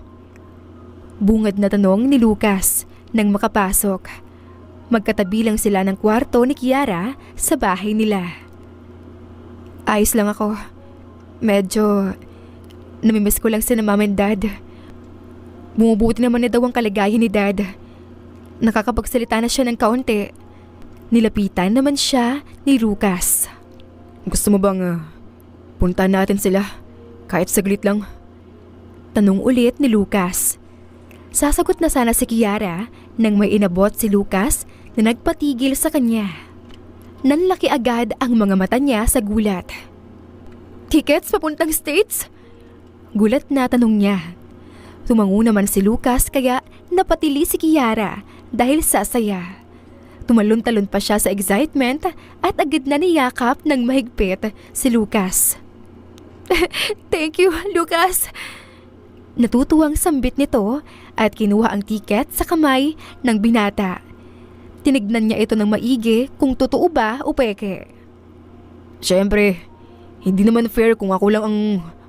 Bungad na tanong ni Lucas nang makapasok. Magkatabi lang sila ng kwarto ni Kiara sa bahay nila. Ayos lang ako. Medyo namimiss ko lang sina Mama and Dad. Bumubuti naman na daw ang kalagayan ni Dad. Nakakapagsalita na siya ng kaunti. Nilapitan naman siya ni Lucas. Gusto mo bang puntahan natin sila kahit saglit lang? Tanong ulit ni Lucas. Sasagot na sana si Kiara nang may inabot si Lucas na nagpatigil sa kanya. Nanlaki agad ang mga mata niya sa gulat. Tickets papuntang States? Gulat na tanong niya. Tumango naman si Lucas kaya napatili si Kiara dahil sasaya. Tumalon-talon pa siya sa excitement at agad na niyakap ng mahigpit si Lucas. Thank you, Lucas. Natutuwang sambit nito at kinuha ang tiket sa kamay ng binata. Tinignan niya ito ng maigi kung totoo ba o peke. Siyempre, hindi naman fair kung ako lang ang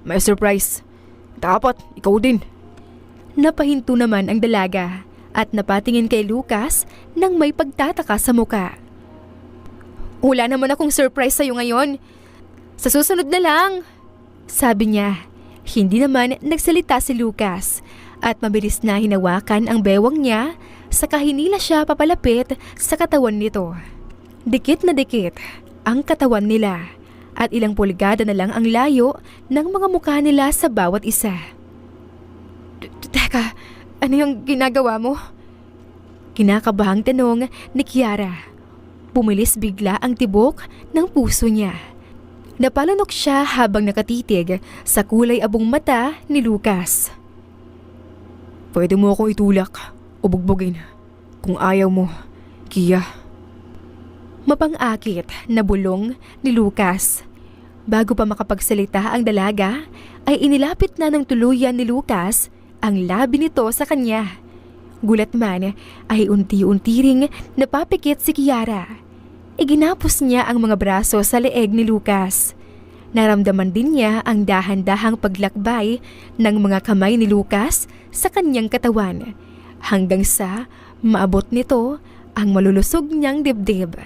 may surprise. Dapat ikaw din. Napahinto naman ang dalaga at napatingin kay Lucas nang may pagtataka sa muka. Wala naman akong surprise sa'yo ngayon. Sa susunod na lang, sabi niya. Hindi naman nagsalita si Lucas at mabilis na hinawakan ang bewang niya saka hinila siya papalapit sa katawan nito. Dikit na dikit ang katawan nila at ilang pulgada na lang ang layo ng mga mukha nila sa bawat isa. Teka, ano yung ginagawa mo? Kinakabahang tanong ni Kiara. Bumilis bigla ang tibok ng puso niya. Napalunok siya habang nakatitig sa kulay abong mata ni Lucas. Pwede mo akong itulak o bugbugin kung ayaw mo, Kia. Mapang-akit na bulong ni Lucas. Bago pa makapagsalita ang dalaga, ay inilapit na ng tuluyan ni Lucas ang labi nito sa kanya. Gulat man ay unti-unti ring napapikit si Kiara. Iginapos niya ang mga braso sa leeg ni Lucas. Naramdaman din niya ang dahan-dahang paglakbay ng mga kamay ni Lucas sa kanyang katawan hanggang sa maabot nito ang malulusog niyang dibdib.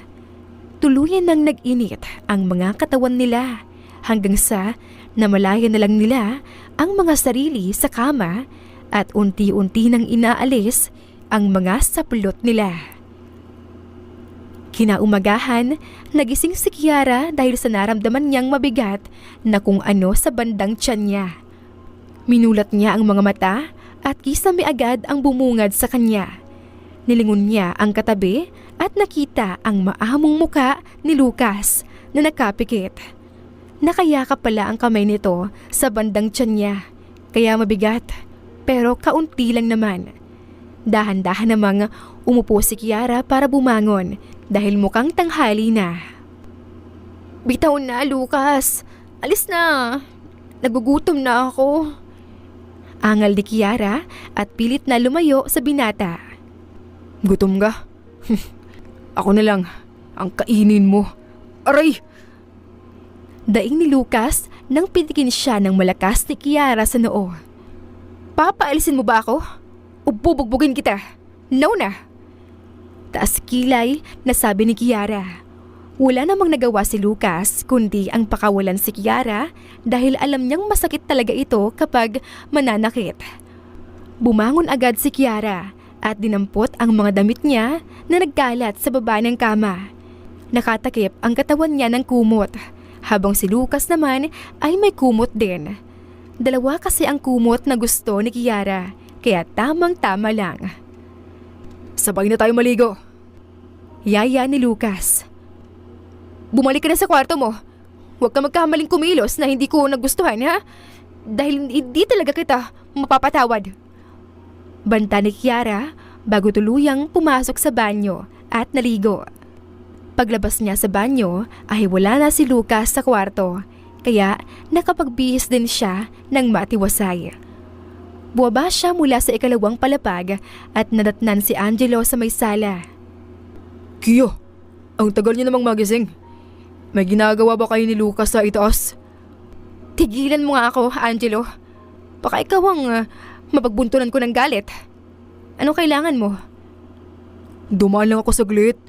Tuluyan nang nag-init ang mga katawan nila hanggang sa namalayan na lang nila ang mga sarili sa kama at unti-unti nang inaalis ang mga saplot nila. Kinaumagahan, nagising si Kiara dahil sa naramdaman niyang mabigat na kung ano sa bandang tiyan niya. Minulat niya ang mga mata at kisame agad ang bumungad sa kanya. Nilingon niya ang katabi at nakita ang maamong muka ni Lucas na nakapikit. Nakayakap pala ang kamay nito sa bandang tiyan niya, kaya mabigat pero kaunti lang naman. Dahan-dahan namang umupo si Kiara para bumangon dahil mukhang tanghali na. Bitaw na, Lucas. Alis na. Nagugutom na ako. Angal ni Kiara at pilit na lumayo sa binata. Gutom ka? Ako na lang ang kainin mo. Aray! Daing ni Lucas nang pitikin siya ng malakas ni Kiara sa noo. Papaalisin mo ba ako? O bubugbugin kita? No na! Taas kilay na sabi ni Kiara. Wala namang nagawa si Lucas kundi ang pakawalan si Kiara dahil alam niyang masakit talaga ito kapag mananakit. Bumangon agad si Kiara at dinampot ang mga damit niya na nagkalat sa baba ng kama. Nakatakip ang katawan niya ng kumot habang si Lucas naman ay may kumot din. Dalawa kasi ang kumot na gusto ni Kiara kaya tamang-tama lang. Sabay na tayo maligo. Yaya ni Lucas. Bumalik ka na sa kwarto mo. Huwag ka magkamaling kumilos na hindi ko nagustuhan, ha? Dahil hindi talaga kita mapapatawad. Banta ni Kiara bago tuluyang pumasok sa banyo at naligo. Paglabas niya sa banyo ay wala na si Lucas sa kwarto, kaya nakapagbihis din siya ng matiwasay. Buwaba siya mula sa ikalawang palapag at nadatnan si Angelo sa may sala. Kia, ang tagal niyo namang magising. May ginagawa ba kayo ni Lucas sa itaas? Tigilan mo nga ako, Angelo. Baka ikaw ang mapagbuntunan ko ng galit. Anong kailangan mo? Dumaan lang ako saglit.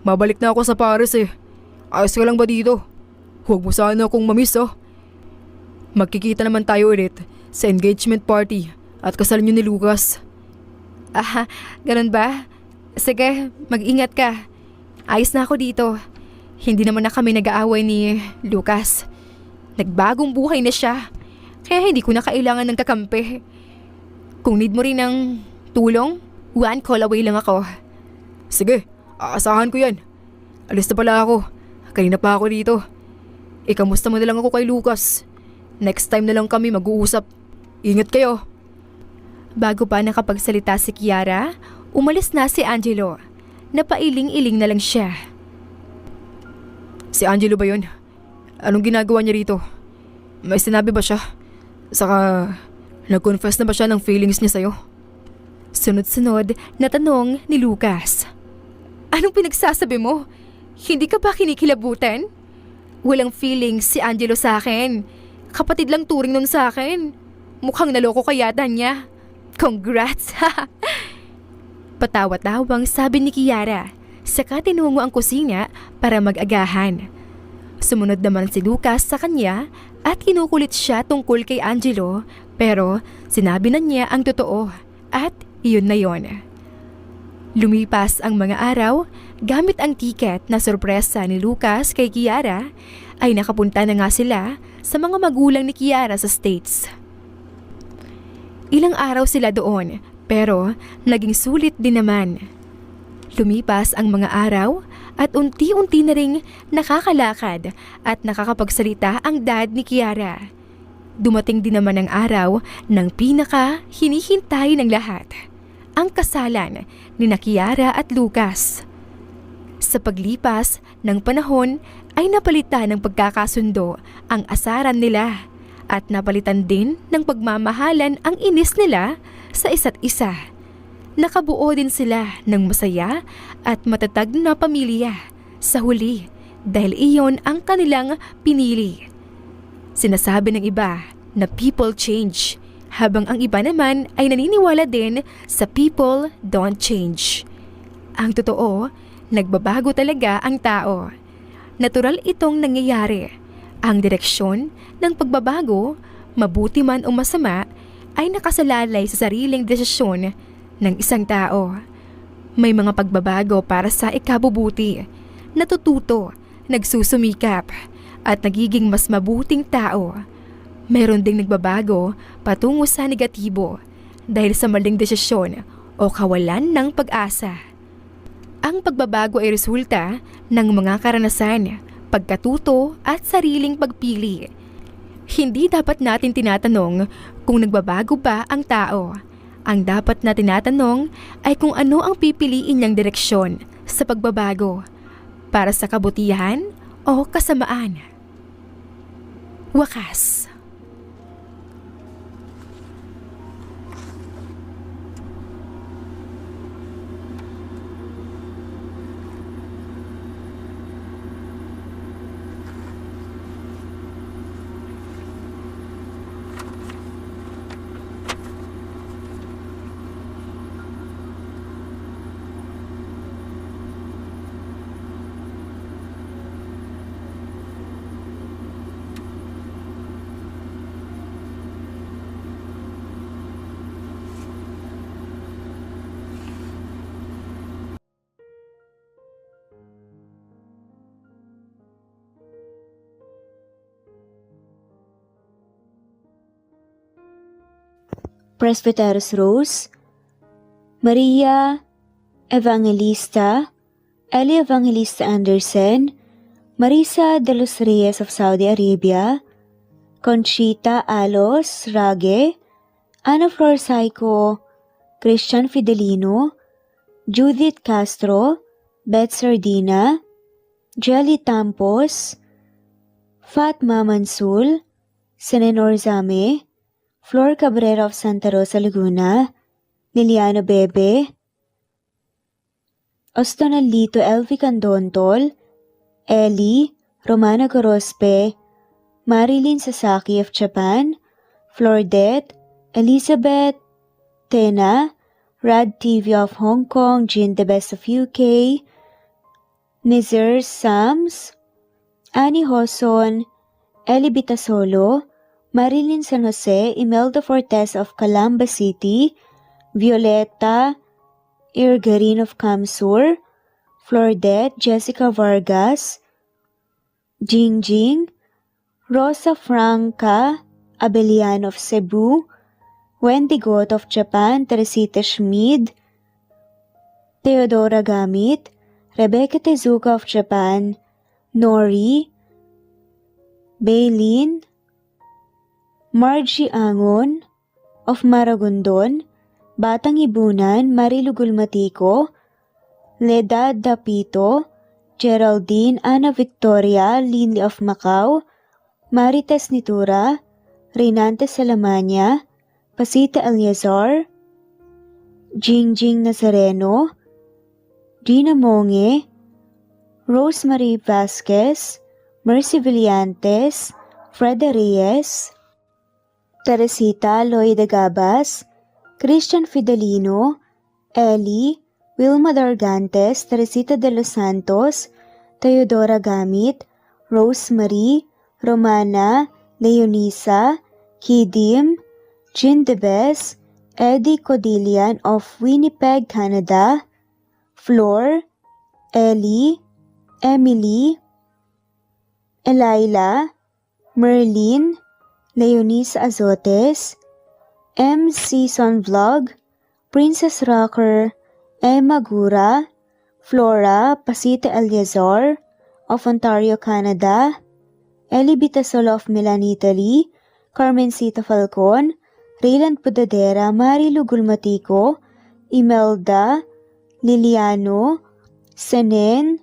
Mabalik na ako sa Paris eh. Ayos ka lang ba dito? Huwag mo sana akong mamiss oh. Magkikita naman tayo ulit sa engagement party at kasal niyo ni Lucas. Ah, ganun ba? Sige, mag-ingat ka. Ayos na ako dito. Hindi naman na kami nag-aaway ni Lucas. Nagbagong buhay na siya. Kaya hindi ko na kailangan ng kakampi. Kung need mo rin ng tulong, one call away lang ako. Sige, aasahan ko yan. Alis na pala ako. Kanina pa ako dito. Ikamusta mo na lang ako kay Lucas. Next time na lang kami mag-uusap. Ingat kayo. Bago pa nakapagsalita si Kiara, umalis na si Angelo. Napailing-iling na lang siya. Si Angelo ba yun? Anong ginagawa niya rito? May sinabi ba siya? Saka, nag-confess na ba siya ng feelings niya sa'yo? Sunod-sunod na tanong ni Lucas. Anong pinagsasabi mo? Hindi ka ba kinikilabutan? Walang feelings si Angelo sa akin. Kapatid lang turing nun sa akin. Mukhang naloko ka yata niya. Congrats! Patawa-tawang sabi ni Kiara. Saka tinungo ang kusina para mag-agahan. Sumunod naman si Lucas sa kanya at kinukulit siya tungkol kay Angelo, pero sinabi na niya ang totoo at iyon na yon. Lumipas ang mga araw, gamit ang tiket na sorpresa ni Lucas kay Kiara, ay nakapunta na nga sila sa mga magulang ni Kiara sa States. Ilang araw sila doon, pero naging sulit din naman. Lumipas ang mga araw at unti-unti na ring nakakalakad at nakakapagsalita ang dad ni Kiara. Dumating din naman ang araw ng pinaka hinihintay ng lahat, ang kasalan ni Kiara at Lucas. Sa paglipas ng panahon ay napalitan ng pagkakasundo ang asaran nila at napalitan din ng pagmamahalan ang inis nila sa isa't isa. Nakabuo din sila ng masaya at matatag na pamilya sa huli dahil iyon ang kanilang pinili. Sinasabi ng iba na people change, habang ang iba naman ay naniniwala din sa people don't change. Ang totoo, nagbabago talaga ang tao. Natural itong nangyayari. Ang direksyon ng pagbabago, mabuti man o masama, ay nakasalalay sa sariling desisyon ng isang tao. May mga pagbabago para sa ikabubuti, natututo, nagsusumikap, at nagiging mas mabuting tao. Meron ding nagbabago patungo sa negatibo dahil sa maling desisyon o kawalan ng pag-asa. Ang pagbabago ay resulta ng mga karanasan, pagkatuto at sariling pagpili. Hindi dapat natin tinatanong kung nagbabago ba ang tao. Ang dapat na tinatanong ay kung ano ang pipiliin niyang direksyon sa pagbabago, para sa kabutihan o kasamaan. Wakas. Presbyteros Rose, Maria Evangelista, Eli Evangelista Anderson, Marisa de los Reyes of Saudi Arabia, Conchita Alos Rage, Ana Flor Saico, Christian Fidelino, Judith Castro, Beth Sardina, Jelly Tampos, Fatma Mansul, Senenor Zame, Flor Cabrera of Santa Rosa, Laguna, Liliano Bebe, Ostonalito Elvi Candontol, Eli, Romana Gorospe, Marilyn Sasaki of Japan, Flordet, Elizabeth, Tena, Rad TV of Hong Kong, Jean the Best of UK, Mizer Sams, Annie Hoson, Eli Bitasolo, Marilyn San Jose, Imelda Fortes of Calamba City, Violeta Irgarin of Kamsur, Flordet, Jessica Vargas, Jingjing, Rosa Franca Abelian of Cebu, Wendy Goth of Japan, Teresita Schmid, Theodora Gamit, Rebecca Tezuka of Japan, Nori, Baylin, Margie Angon of Maragondon, Batang Ibunan, Marilu Gulmatico, Ledad Dapito, Geraldine Ana Victoria Linley of Macau, Marites Nitura, Reynante Salamanya, Pasita Eliazar, Jingjing Nazareno, Gina Monge, Rosemary Vasquez, Mercy Villantes, Freda Reyes, Teresita Loida Gabas, Christian Fidelino, Eli, Wilma Dargantes, Teresita de los Santos, Teodora Gamit, Rosemary, Romana, Leonisa, Kidim, Jean Debes, Eddie Codillian of Winnipeg, Canada, Flor, Ellie, Emily, Elila, Merlin, Leonisa Azotes, M. Season Vlog, Princess Rocker, Emma Gura, Flora Pasita Eliazar of Ontario, Canada, Eli Bitasolo of Milan, Italy, Carmencita Falcon, Rayland Pudadera, Marilu Gulmatico, Imelda Liliano, Senen,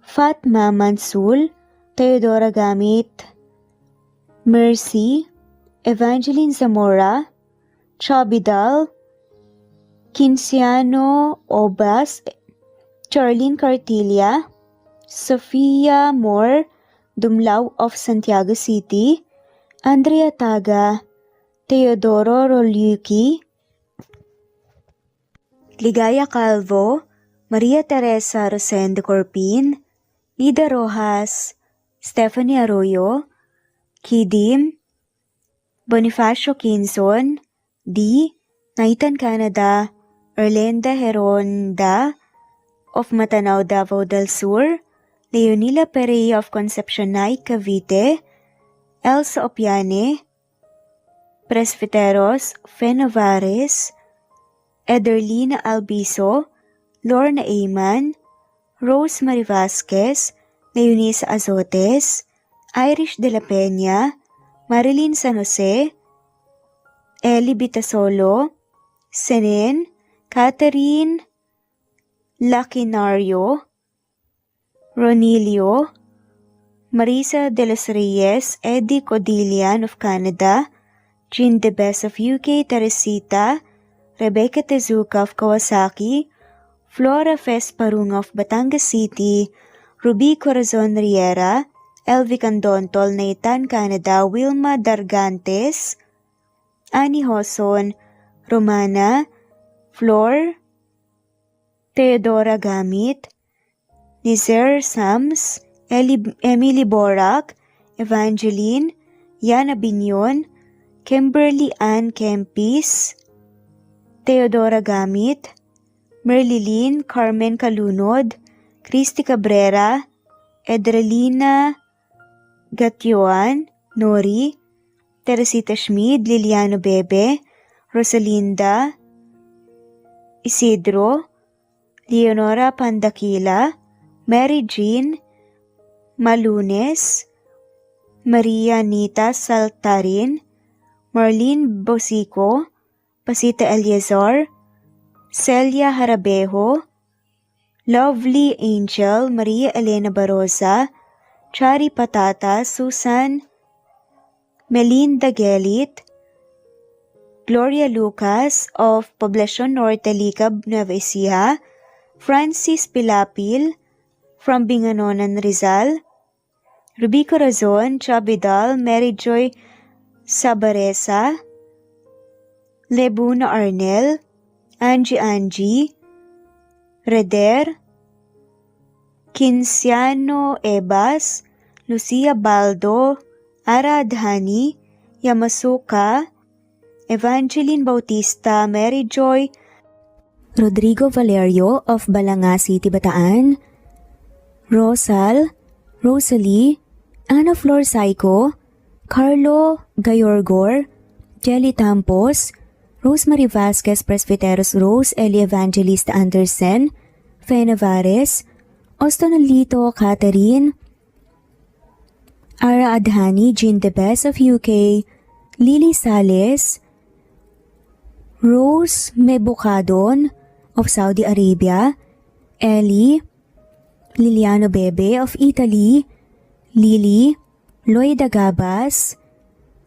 Fatma Mansul, Teodora Gamit, Mercy, Evangeline Zamora, Chabidal, Kinciano Obas, Charlene Cartilla, Sofia Moore, Dumlao of Santiago City, Andrea Taga, Teodoro Rolyuki, Ligaya Calvo, Maria Teresa Rosendo Corpin, Ida Rojas, Stephanie Arroyo, Kidim, Bonifacio Quinzon, D. Naitan Canada, Erlenda Heronda of Matanao, Davao del Sur, Leonila Perea of Concepcion Nay, Cavite, Elsa Opiane, Presbiteros Fenovares, Ederlina Albiso, Lorna Ayman, Rosemary Vasquez, Leonisa Azotes, Irish de la Peña, Marilyn San Jose, Eli Bitasolo, Senen, Catherine Lacinario, Ronilio, Marisa de los Reyes, Eddie Codillian of Canada, Jean De Bes of UK, Teresita, Rebecca Tezuka of Kawasaki, Flora Fes Parung of Batangas City, Ruby Corazon Riera, Elvi Candontol, Naitan Canada, Wilma Dargantes, Annie Hoson, Romana, Flor, Teodora Gamit, Nizer Sams, Emily Borak, Evangeline, Yana Binyon, Kimberly Ann Kempis, Teodora Gamit, Merlilyn Carmen Calunod, Christy Cabrera, Edralina Gatyoan, Nori, Teresita Schmid, Liliano Bebe, Rosalinda Isidro, Leonora Pandakila, Mary Jean Malunes, Maria Anita Saltarin, Marlene Bosico, Pasita Eliazar, Celia Harabejo, Lovely Angel, Maria Elena Barosa, Chari Patata, Susan Melinda Gelit, Gloria Lucas of Poblacion Norte, Licab, Nueva Ecija, Francis Pilapil from Binganonan, Rizal, Ruby Corazon, Chabidal, Mary Joy Sabaresa, Lebuna Arnel, Angie, Reder, Kinciano Ebas, Lucia Baldo, Ara Adhani, Yamasuka, Evangeline Bautista, Mary Joy, Rodrigo Valerio of Balanga City, Bataan, Rosal, Rosalie, Ana Flor Saico, Carlo Gayorgor, Jelly Tampos, Rosemary Vasquez Presbiteros Rose, Eli Evangelista Anderson, Fe Navares, Ostonolito Catherine, Ara Adhani, Jean De Bes of UK, Lily Sales, Rose Mebukadon of Saudi Arabia, Ellie, Liliano Bebe of Italy, Lily, Loida Gabas,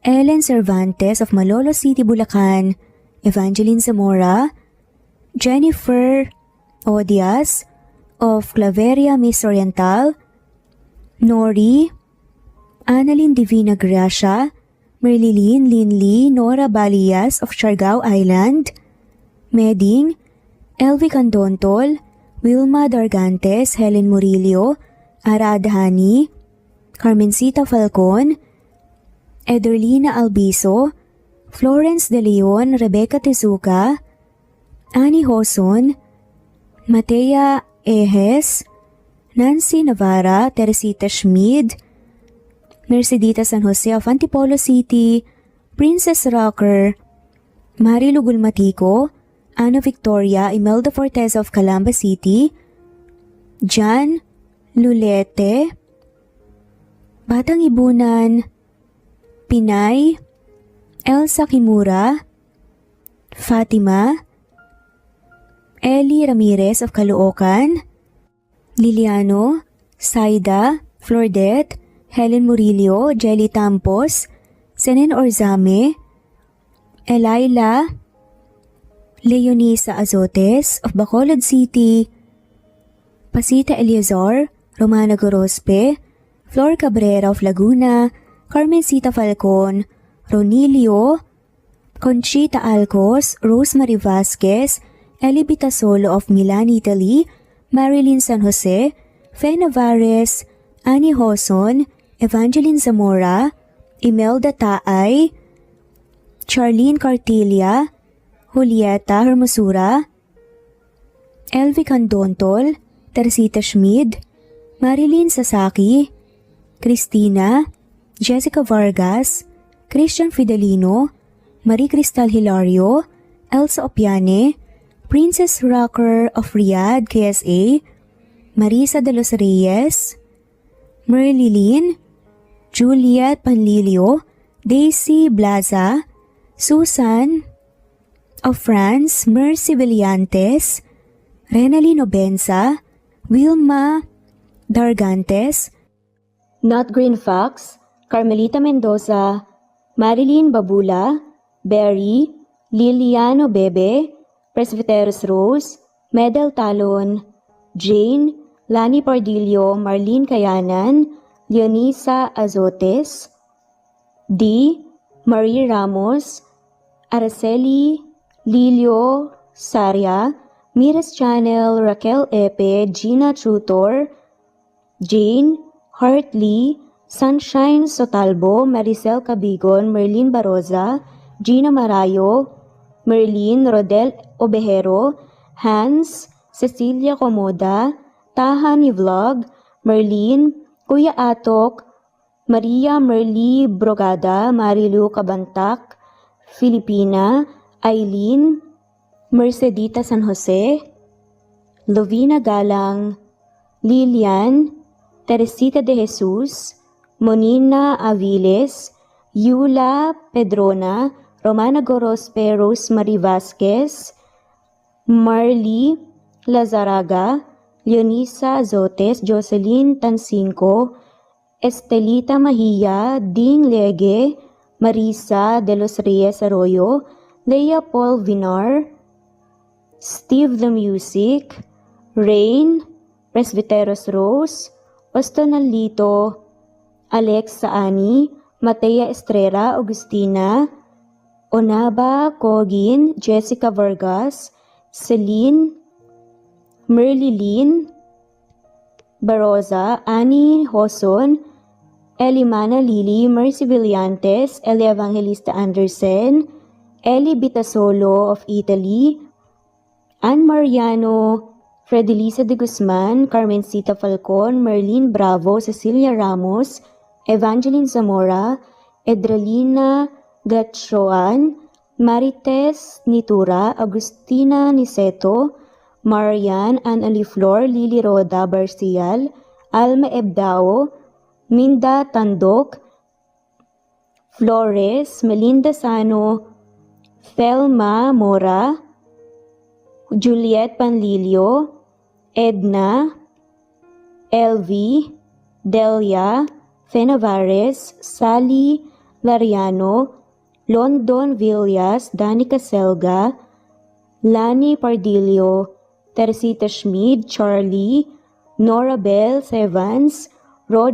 Ellen Cervantes of Malolo City, Bulacan, Evangeline Zamora, Jennifer Odias of Claveria Miss Oriental, Nori, Annalyn Divina Gracia, Merlilyn Linley Nora Balias of Siargao Island, Meding, Elvi Candontol, Wilma Dargantes, Helen Murillo, Ara Adhani, Carmencita Falcon, Ederlina Albiso, Florence De Leon, Rebecca Tezuka, Annie Hoson, Matea Ejes, Nancy Navarra, Teresita Schmid, Mercedita San Jose of Antipolo City, Princess Rocker, Marilu Gulmatico, Ana Victoria, Imelda Fortes of Calamba City, Jan Lulete, Batang Ibunan, Pinay, Elsa Kimura, Fatima, Ellie Ramirez of Caloocan, Liliano, Saida, Flordet, Helen Murillo, Jelly Tampos, Senen Orzame, Elaila, Leonisa Azotes of Bacolod City, Pasita Eliazar, Romana Gorospe, Flor Cabrera of Laguna, Carmencita Falcon, Ronilio, Conchita Alcos, Rosemary Vasquez, Eli Bitasolo of Milan, Italy, Marilyn San Jose, Fe Navares, Annie Hoson, Evangeline Zamora, Imelda Taay, Charlene Cartilia, Julieta Hermosura, Elvi Candontol, Teresita Schmid, Marilyn Sasaki, Christina, Jessica Vargas, Christian Fidelino, Marie Cristal Hilario, Elsa Opiane, Princess Rocker of Riyadh, KSA, Marisa de los Reyes, Merlilyn, Juliet Panlilio, Daisy Blaza, Susan of France, Mercy Villantes, Renalyn Obenza, Wilma Dargantes, Not Green Fox, Carmelita Mendoza, Marilyn Babula, Berry, Liliano Bebe, Presbyteros Rose, Medel Talon, Jane, Lani Pardillo, Marlene Kayanan, Leonisa Azotes, D. Marie Ramos, Araceli Lilio Saria, Miras Channel, Raquel Epe, Gina Tutor, Jane, Hartley, Sunshine Sotalbo, Maricel Cabigon, Merlin Baroza, Gina Marayo, Merlin Rodel Obejero, Hans, Cecilia Comoda, Taha ni Vlog, Merlin, Kuya Atok, Maria Merly Brogada, Marilu Cabantak, Filipina, Eileen, Mercedita San Jose, Lovina Galang, Lilian, Teresita de Jesus, Monina Aviles, Yula Pedrona, Romana Gorospe, Rosemary Vasquez, Marley Lazaraga, Leonisa Azotes, Jocelyn Tancinco, Estelita Mahia, Ding Lege, Marisa de los Reyes Arroyo, Leia Paul Vinar, Steve the Music, Rain, Presbyteros Rose, Ostonalito, Alexa Ani, Matea Estrella, Agustina, Onaba Cogin, Jessica Vargas, Celine, Merlilyn Baroza, Annie Hoson, Elimana Lili, Mercy Villantes, Eli Evangelista Anderson, Eli Bitasolo of Italy, Ann Mariano, Fredelisa de Guzman, Carmencita Falcon, Merlin Bravo, Cecilia Ramos, Evangeline Zamora, Edralina Gatchoan, Marites Nitura, Agustina Niceto, Marian, Ann Aliflor, Lily Roda Barcial, Alma Ebdao, Minda Tandok, Flores, Melinda Sano, Thelma Mora, Juliet Panlilio, Edna, Elvi, Delia, Fenavares, Sally Lariano, London Villas, Danica Selga, Lani Pardillo, Teresita Schmid, Charlie, Nora Bell Evans, Rod